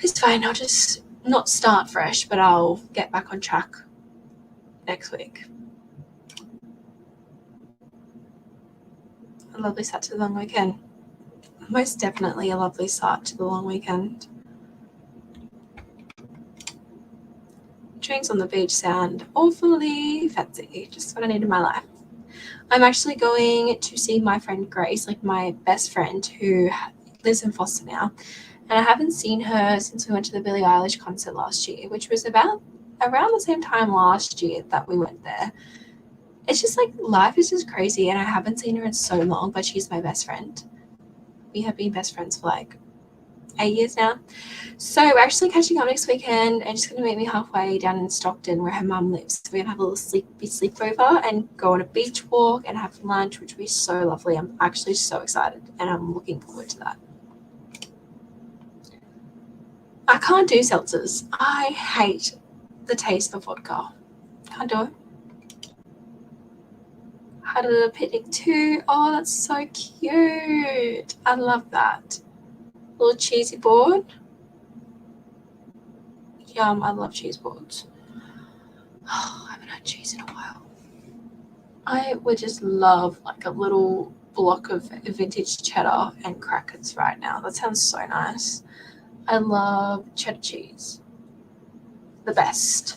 it's fine. I'll just not start fresh, but I'll get back on track next week. A lovely start to the long weekend. Most definitely a lovely start to the long weekend. Drinks on the beach sound awfully fancy, just what I need in my life. I'm actually going to see my friend Grace, like my best friend who lives in Foster now. And I haven't seen her since we went to the Billie Eilish concert last year, which was about around the same time last year that we went there. It's just like life is just crazy, and I haven't seen her in so long, but she's my best friend. We have been best friends for like 8 years now. So we're actually catching up next weekend, and she's going to meet me halfway down in Stockton where her mum lives. So we're going to have a little sleepover and go on a beach walk and have lunch, which will be so lovely. I'm actually so excited, and I'm looking forward to that. I can't do seltzers. I hate the taste of vodka. Can't do it. Had a picnic too. Oh, that's so cute. I love that. Little cheesy board. Yum, I love cheese boards. Oh, I haven't had cheese in a while. I would just love like a little block of vintage cheddar and crackers right now. That sounds so nice. I love cheddar cheese. The best.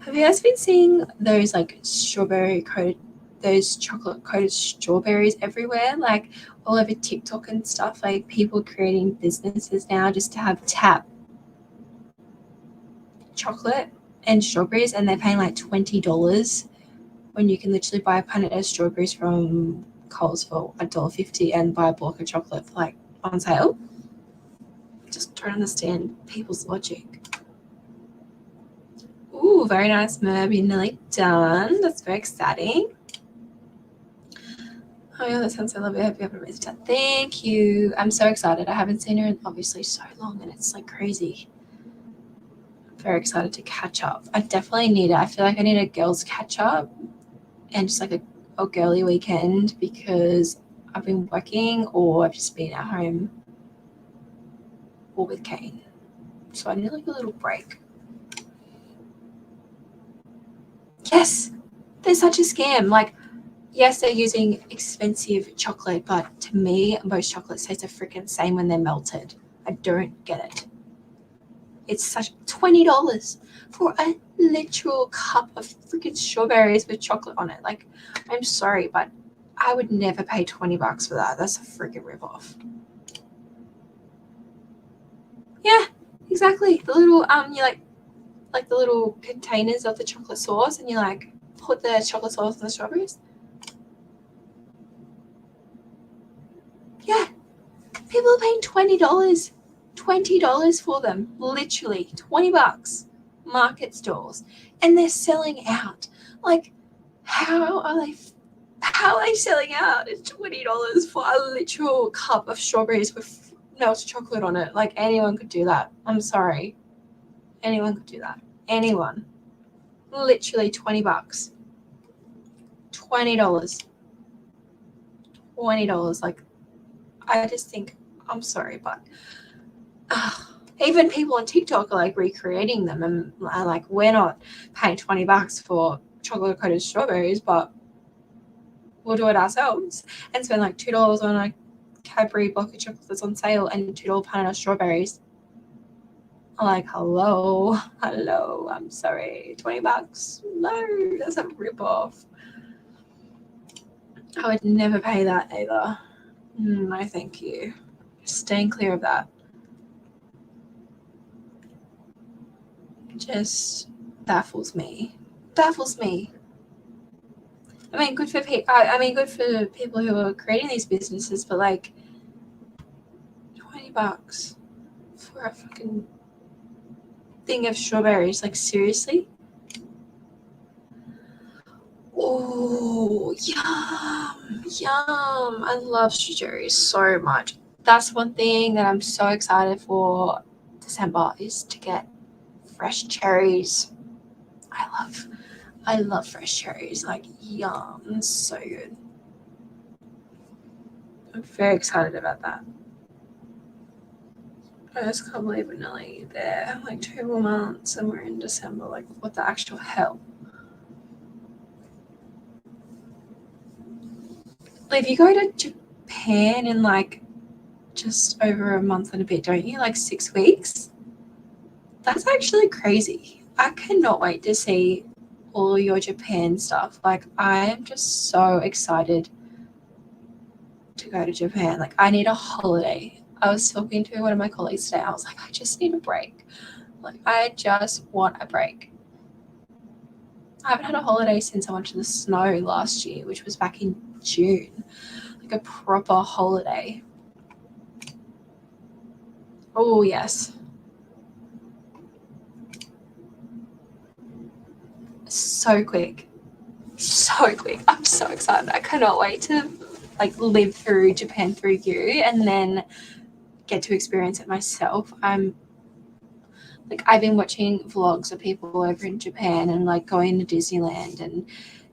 Have you guys been seeing those like those chocolate coated strawberries everywhere? Like all over TikTok and stuff, like people creating businesses now just to have tap chocolate and strawberries, and they're paying like $20 when you can literally buy a punnet of strawberries from Coles for $1.50 and buy a block of chocolate for like on sale. Just don't understand people's logic. Ooh, very nice, Merv. You're nearly done. That's very exciting. Oh yeah, that sounds so lovely. I hope you have a amazing time. Thank you. I'm so excited. I haven't seen her in obviously so long, and it's like crazy. Very excited to catch up. I definitely need it. I feel like I need a girls catch up and just like a girly weekend, because I've been working or I've just been at home or with Kane. So I need like a little break. Yes, they're such a scam. Like, yes, they're using expensive chocolate, but to me, most chocolates taste the freaking same when they're melted. I don't get it. It's such $20 for a literal cup of freaking strawberries with chocolate on it. Like, I'm sorry, but I would never pay $20 for that. That's a freaking ripoff. Yeah, exactly. The little you like the little containers of the chocolate sauce, and you like put the chocolate sauce on the strawberries. Yeah, people are paying $20 for them, literally $20, market stalls, and they're selling out. Like, how are they selling out at $20 for a literal cup of strawberries with melted chocolate on it? Like, anyone could do that. I'm sorry, anyone could do that. Anyone. Literally $20. $20. Like, I just think, I'm sorry, but even people on TikTok are like recreating them, and like, we're not paying $20 for chocolate coated strawberries, but we'll do it ourselves and spend like $2 on a Cadbury block of chocolate that's on sale and $2 pound of strawberries. I'm like, hello, I'm sorry, $20. No, that's a ripoff. I would never pay that either. No, thank you. Staying clear of that. Just baffles me. I mean, good for good for people who are creating these businesses, but like $20 for a fucking thing of strawberries. Like, seriously? Oh, yum. I love strawberries so much. That's one thing that I'm so excited for December, is to get fresh cherries. I love fresh cherries. Like, yum, so good. I'm very excited about that. I just can't believe we're nearly there. Like 2 more months and we're in December. Like, what the actual hell? Like, if you go to Japan in like just over a month and a bit, don't you? Like 6 weeks? That's actually crazy. I cannot wait to see all your Japan stuff. Like, I am just so excited to go to Japan. Like, I need a holiday. I was talking to one of my colleagues today. I was like, I just need a break. Like, I just want a break. I haven't had a holiday since I went to the snow last year, which was back in June. Like a proper holiday. Oh, yes. So quick. So quick. I'm so excited. I cannot wait to like live through Japan through you and then get to experience it myself. I've been watching vlogs of people over in Japan and like going to Disneyland, and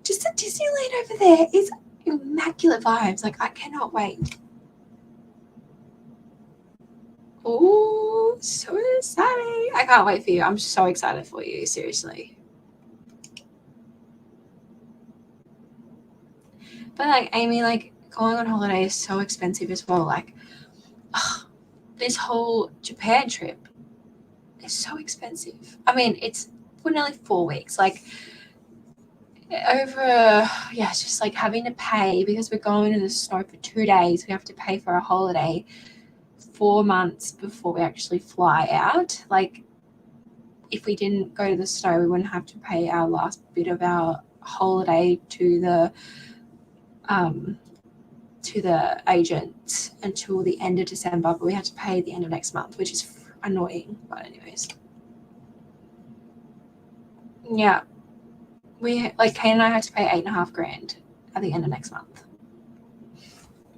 just the Disneyland over there is immaculate vibes. Like, I cannot wait. Oh, so exciting. I can't wait for you. I'm so excited for you, seriously. But like, Amy, like going on holiday is so expensive as well. Like, this whole Japan trip is so expensive. I mean, it's for nearly 4 weeks. Like, it's just like having to pay because we're going in the snow for 2 days. We have to pay for a holiday 4 months before we actually fly out. Like, if we didn't go to the snow, we wouldn't have to pay our last bit of our holiday to the agent until the end of December, but we had to pay the end of next month, which is annoying. But anyways, yeah, we like Kane and I had to pay $8,500 at the end of next month.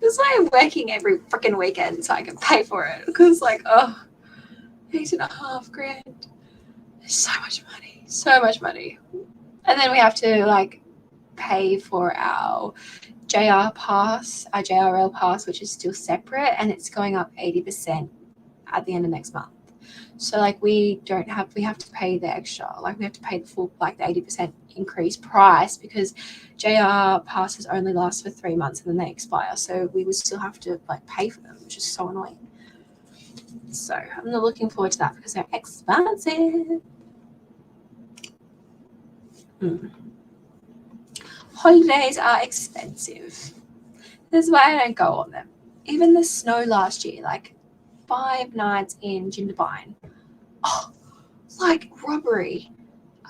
It's like I'm working every freaking weekend so I can pay for it, because like, $8,500, so much money, and then we have to like pay for our JR pass, our JRL pass, which is still separate, and it's going up 80% at the end of next month. So like we have to pay the extra, like we have to pay the full, like the 80% increased price, because JR passes only last for 3 months and then they expire. So we would still have to like pay for them, which is so annoying. So I'm not looking forward to that because they're expensive. Holidays are expensive. That's why I don't go on them. Even the snow last year, like 5 nights in Jindabyne. Oh, like robbery.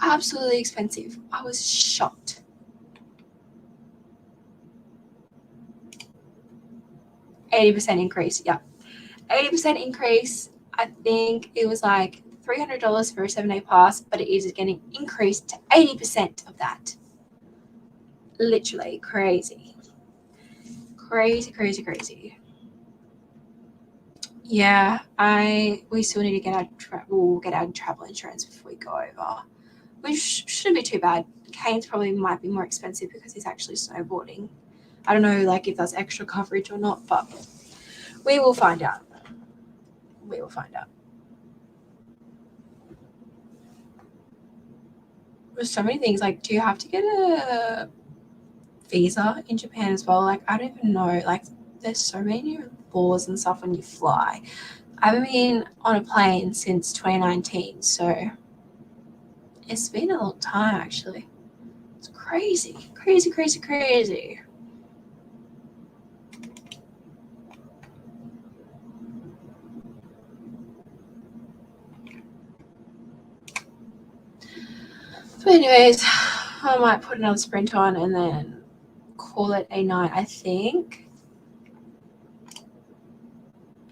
Absolutely expensive. I was shocked. $80 increase. Yeah. 80% increase. I think it was like $300 for a 7-day pass, but it is getting increased to 80% of that. Literally crazy. Crazy. Yeah, we still need to get our travel insurance before we go over, which shouldn't be too bad. Kane's probably might be more expensive because he's actually snowboarding. I don't know, like if that's extra coverage or not, but we will find out. There's so many things. Like, do you have to get a visa in Japan as well? Like, I don't even know. Like, there's so many laws and stuff when you fly. I haven't been on a plane since 2019, so it's been a long time actually. It's crazy. But anyways, I might put another sprint on and then call it a night, I think.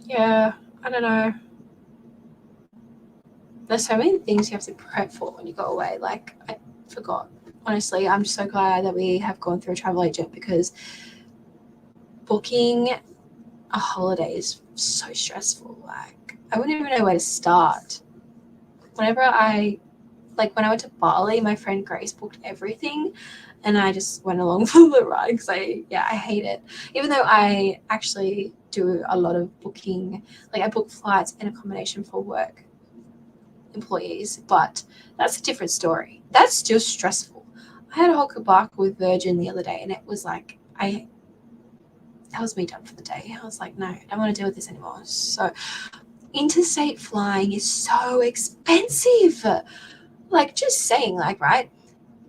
Yeah, I don't know. There's so many things you have to prep for when you go away. Like, I forgot. Honestly, I'm just so glad that we have gone through a travel agent, because booking a holiday is so stressful. Like, I wouldn't even know where to start. Whenever I like when I went to Bali, my friend Grace booked everything and I just went along for the ride because I hate it. Even though I actually do a lot of booking, like I book flights and accommodation for work employees, but that's a different story. That's still stressful. I had a whole kebab with Virgin the other day and it was like, that was me done for the day. I was like, no, I don't want to deal with this anymore. So interstate flying is so expensive. Like just saying, like, right,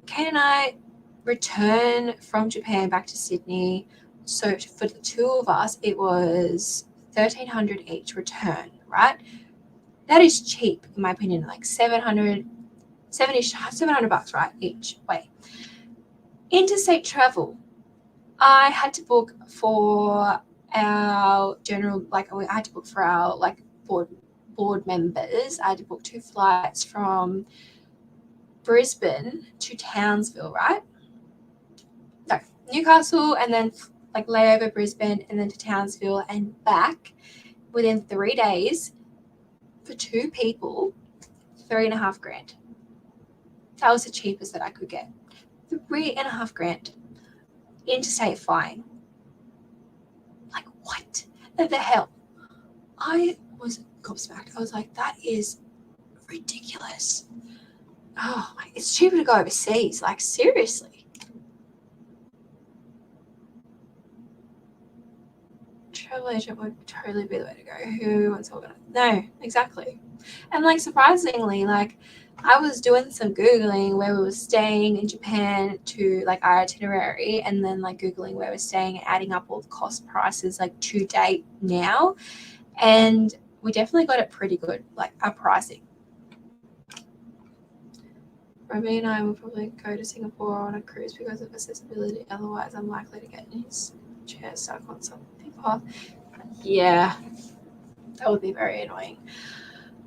Kate and I return from Japan back to Sydney. So for the two of us, it was $1,300 each return, right? That is cheap in my opinion, like $700, $700, right, each way. Interstate travel, I had to book for our general, like I had to book for our like board members. I had to book 2 flights from Brisbane to Townsville, right? No, Newcastle and then like layover Brisbane and then to Townsville and back within 3 days for 2 people, $3,500. That was the cheapest that I could get. $3,500 interstate flying. Like what the hell? I was gobsmacked. I was like, that is ridiculous. Oh, it's cheaper to go overseas. Like seriously. Travel agent would totally be the way to go. Who wants to organize? No, exactly. And like surprisingly, like I was doing some Googling where we were staying in Japan to like our itinerary and then like Googling where we're staying and adding up all the cost prices like to date now. And we definitely got it pretty good, like our pricing. Robbie and I will probably go to Singapore on a cruise because of accessibility. Otherwise, I'm likely to get in his chair stuck on something path. Yeah, that would be very annoying.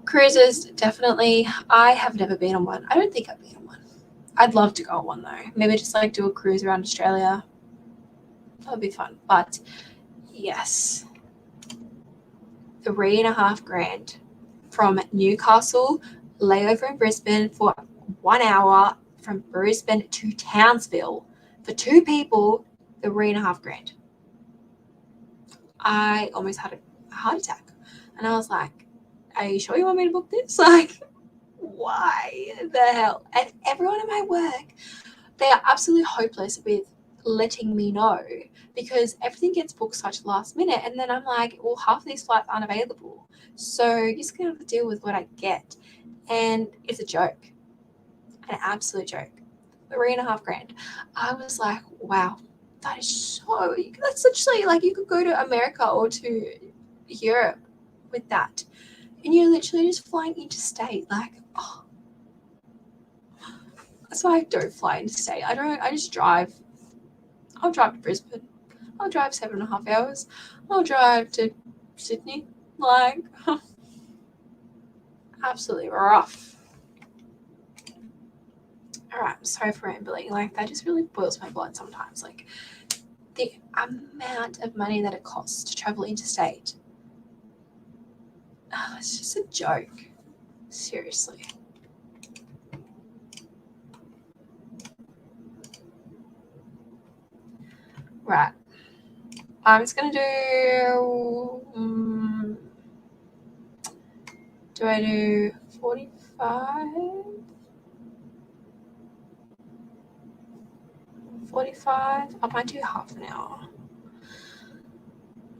Cruises, definitely. I have never been on one. I don't think I've been on one. I'd love to go on one though. Maybe just like do a cruise around Australia. That would be fun. But yes, $3,500 from Newcastle, layover in Brisbane for 1 hour from Brisbane to Townsville for 2 people, $3,500. I almost had a heart attack, and I was like, "Are you sure you want me to book this? Like, why the hell?" And everyone in my work, they are absolutely hopeless with letting me know because everything gets booked such last minute, and then I'm like, well, half of these flights aren't available, so you're just gonna have to deal with what I get, and it's a joke, an absolute joke. $3,500. I was like, wow, that is so. That's literally like you could go to America or to Europe with that, and you're literally just flying interstate. Like, oh, that's why I don't fly interstate. I just drive. I'll drive to Brisbane. I'll drive 7.5 hours. I'll drive to Sydney. Like, absolutely rough. All right, I'm sorry for rambling. Like, that just really boils my blood sometimes. Like, the amount of money that it costs to travel interstate. Oh, it's just a joke. Seriously. Right. I'm just going to do I do 45? 45? I might do half an hour.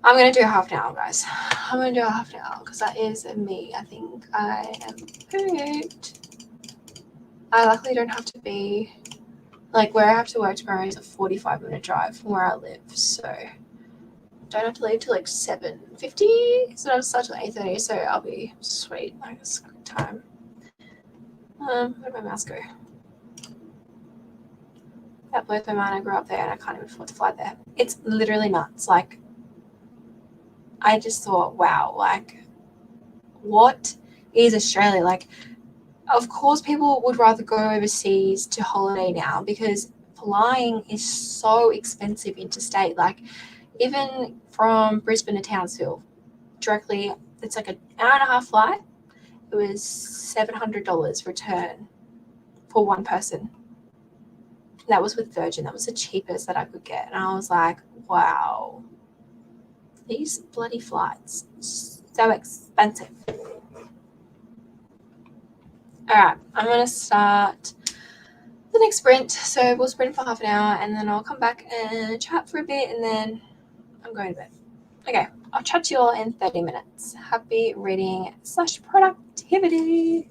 I'm going to do half an hour, guys. I'm going to do a half an hour because that is me. I think I am pooped. I luckily don't have to be, like, where I have to work tomorrow is a 45-minute drive from where I live. So don't have to leave till like 7:50. So I'll start till 8:30. So I'll be sweet. Like, it's a good time. Where did my mouse go? That blows my mind. I grew up there and I can't even afford to fly there. It's literally nuts. Like, I just thought, wow, like, what is Australia? Like, of course, people would rather go overseas to holiday now because flying is so expensive interstate. Like, even from Brisbane to Townsville, directly, it's like an hour and a half flight. It was $700 return. for one person. That was with Virgin. That was the cheapest that I could get. And I was like, wow, these bloody flights, so expensive. All right, I'm going to start the next sprint. So we'll sprint for half an hour and then I'll come back and chat for a bit and then I'm going to bed. Okay, I'll chat to you all in 30 minutes. Happy reading / productivity.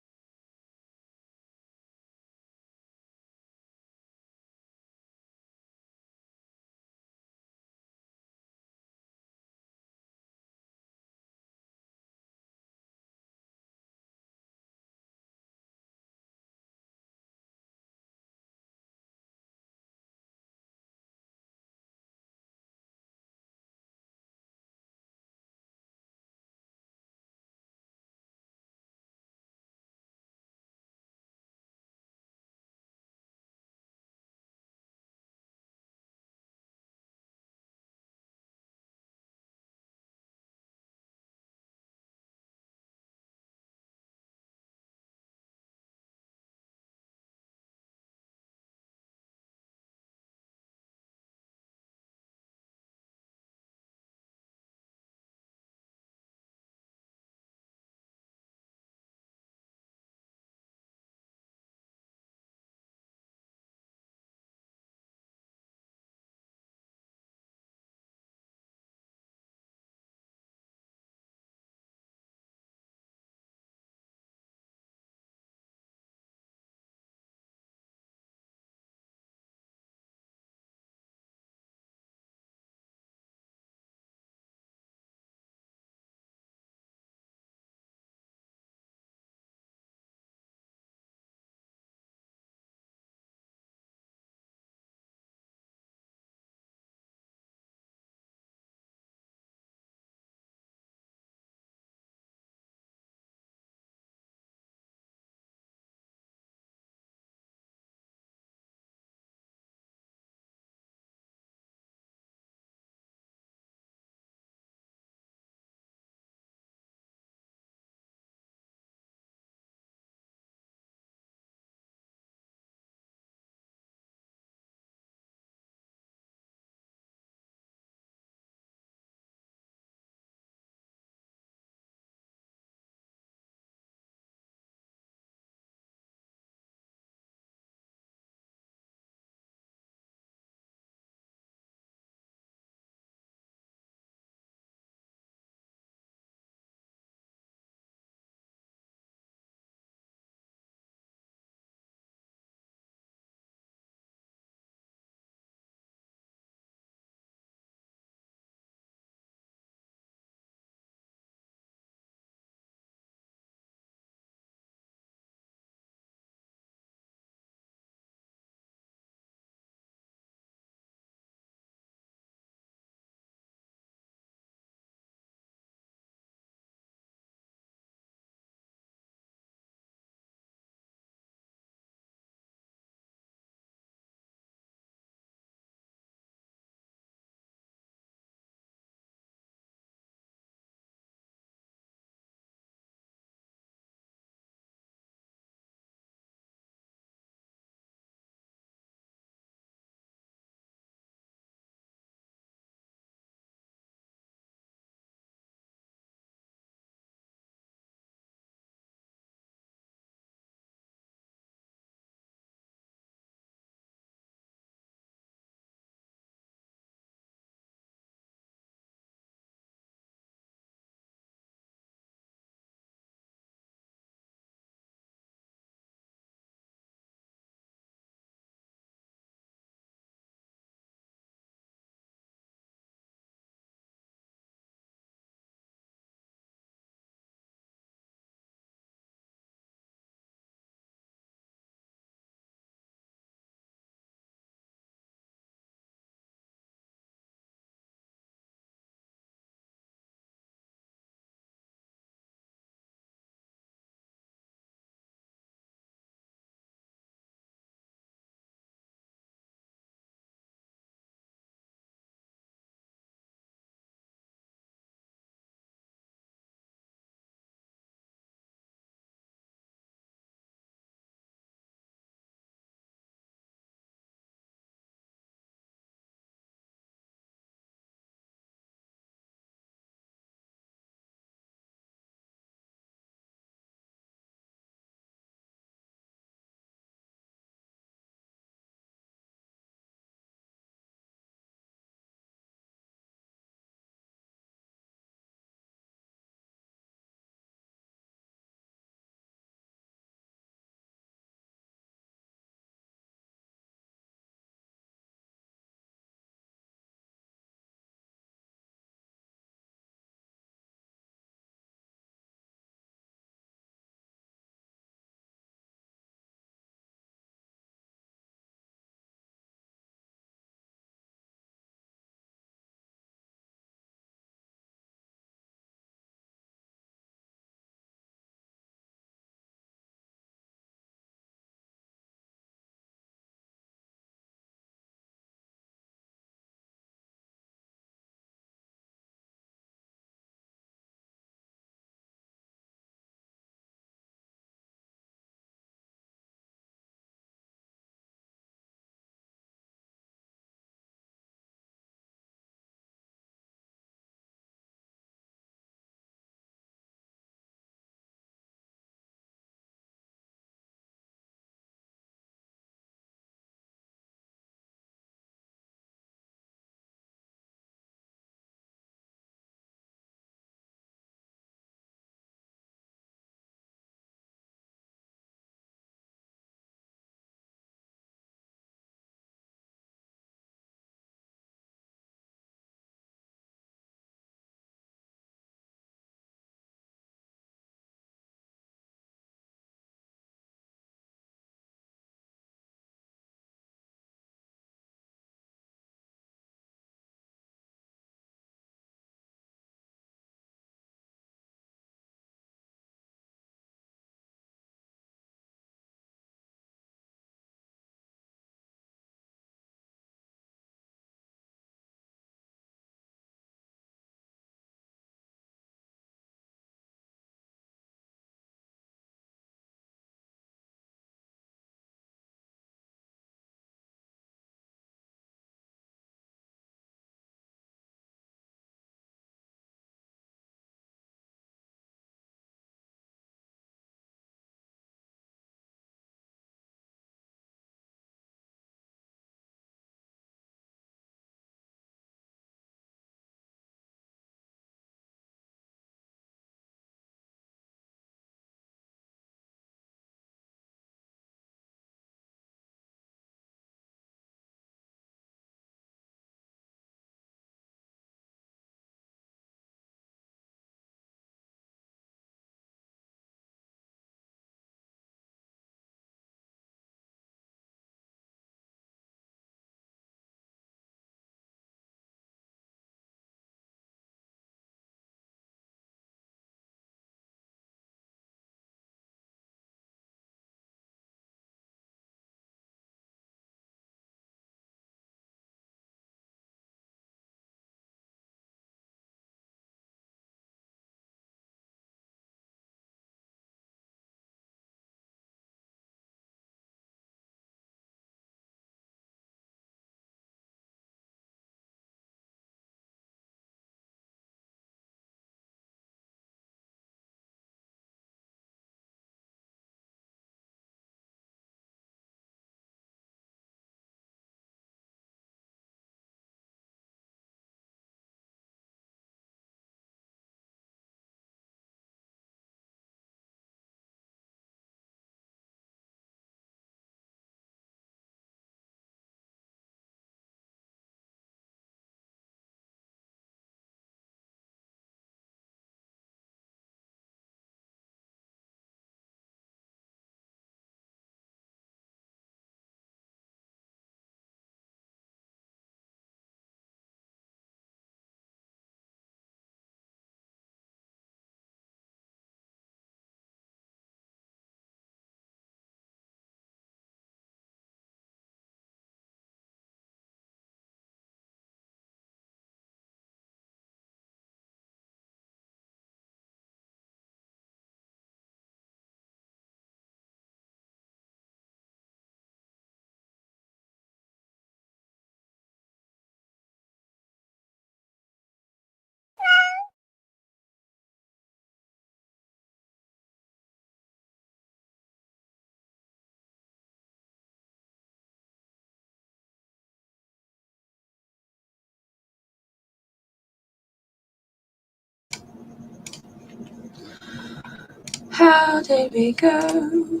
How did we go?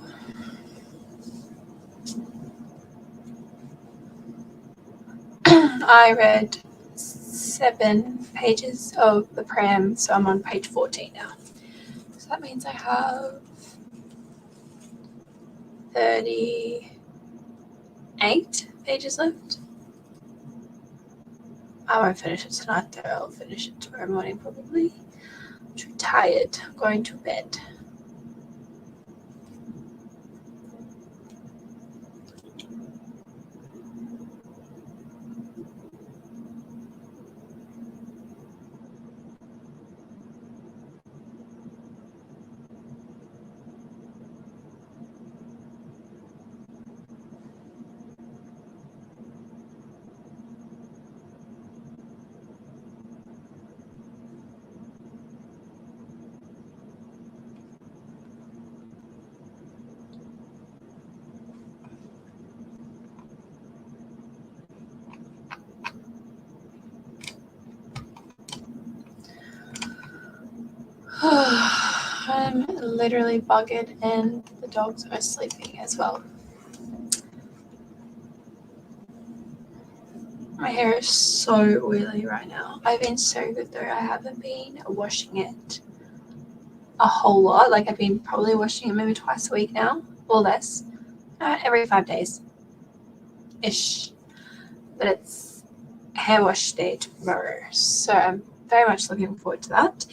I read 7 pages of the pram, so I'm on page 14 now. So that means I have 38 pages left. I won't finish it tonight though, I'll finish it tomorrow morning probably. I'm too tired, I'm going to bed. I'm literally buggered and the dogs are sleeping as well. My hair is so oily right now. I've been so good though. I haven't been washing it a whole lot. Like I've been probably washing it maybe twice a week now or less. Every 5 days ish. But it's hair wash day tomorrow. So I'm very much looking forward to that.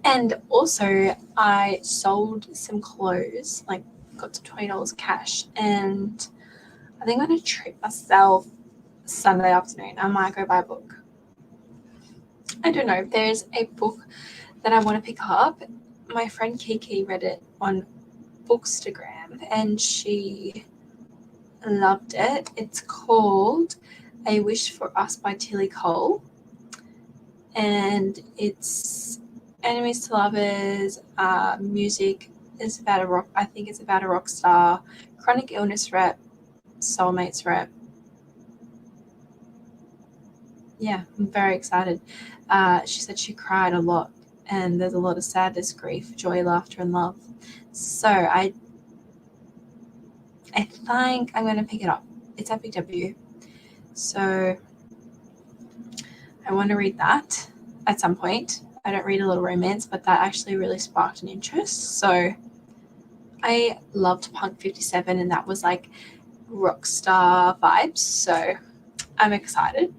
And also I sold some clothes, like got some $20 cash, and I think I'm going to treat myself Sunday afternoon. I might go buy a book. I don't know. There's a book that I want to pick up. My friend Kiki read it on Bookstagram and she loved it. It's called A Wish for Us by Tilly Cole. And it's enemies to lovers, music is about a rock. I think it's about a rock star, chronic illness rep, soulmates rep. Yeah, I'm very excited. She said she cried a lot and there's a lot of sadness, grief, joy, laughter, and love. So I think I'm going to pick it up. It's at BW. So I want to read that at some point. I don't read a lot of romance, but that actually really sparked an interest. So I loved Punk 57 and that was like rock star vibes. So I'm excited.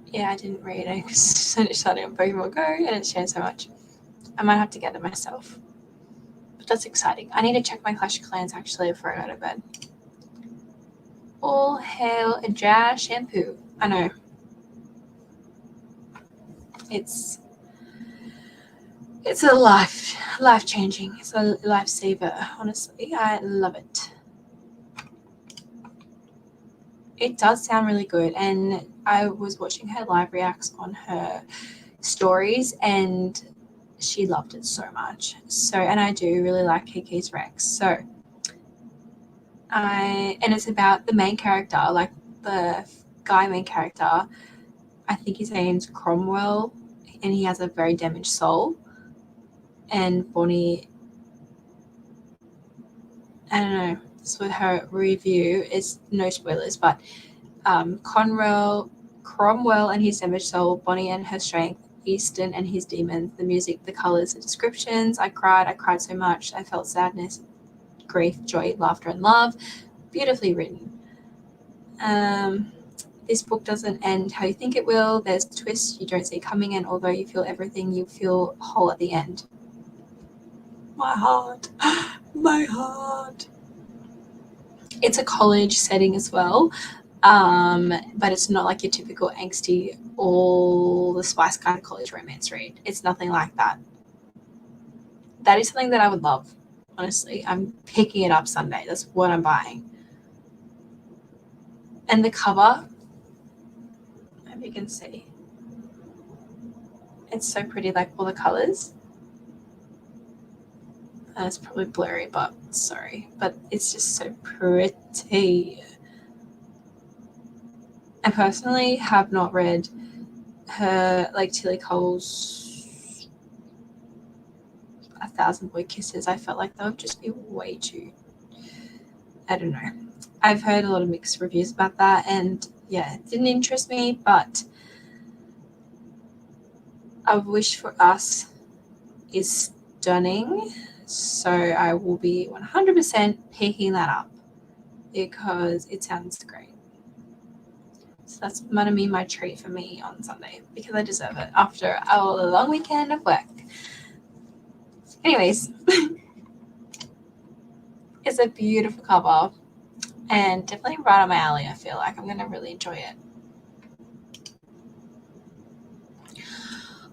Yeah, I didn't read it because I started on Pokemon Go and it's changed so much. I might have to get it myself. But that's exciting. I need to check my Clash of Clans actually before I go to bed. All hail a jazz shampoo. I know. It's a life changing. It's a lifesaver, honestly. I love it. It does sound really good, and I was watching her live reacts on her stories and she loved it so much. So, and I do really like Kiki's Rex. So and it's about the main character, like the guy main character. I think his name's Cromwell and he has a very damaged soul. And Bonnie, I don't know, so her review is no spoilers, but Cromwell and his damaged soul, Bonnie and her strength, Easton and his demons, the music, the colors, the descriptions. I cried so much. I felt sadness, grief, joy, laughter, and love. Beautifully written. This book doesn't end how you think it will. There's twists you don't see coming, and although you feel everything, you feel whole at the end. My heart. It's a college setting as well, but it's not like your typical angsty, all the spice kind of college romance read. It's nothing like that. That is something that I would love, honestly. I'm picking it up Sunday. That's what I'm buying. And the cover, maybe you can see. It's so pretty, like all the colors. It's probably blurry, but sorry. But it's just so pretty. I personally have not read her, like Tilly Cole's 1,000 boy kisses. I felt like that would just be way too, I don't know. I've heard a lot of mixed reviews about that, and yeah, it didn't interest me, but A Wish for Us is stunning, so I will be 100% picking that up because it sounds great. So that's going to be my treat for me on Sunday because I deserve it after a long weekend of work. Anyways, it's a beautiful cover and definitely right on my alley. I feel like I'm going to really enjoy it.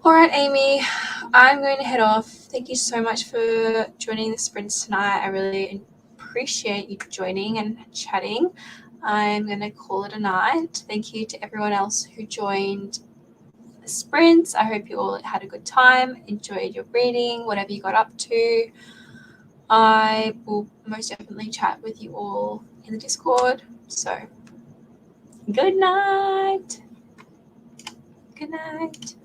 All right, Amy, I'm going to head off. Thank you so much for joining the sprints tonight. I really appreciate you joining and chatting. I'm going to call it a night. Thank you to everyone else who joined the sprints. I hope you all had a good time, enjoyed your reading, whatever you got up to. I will most definitely chat with you all in the Discord. So, good night. Good night.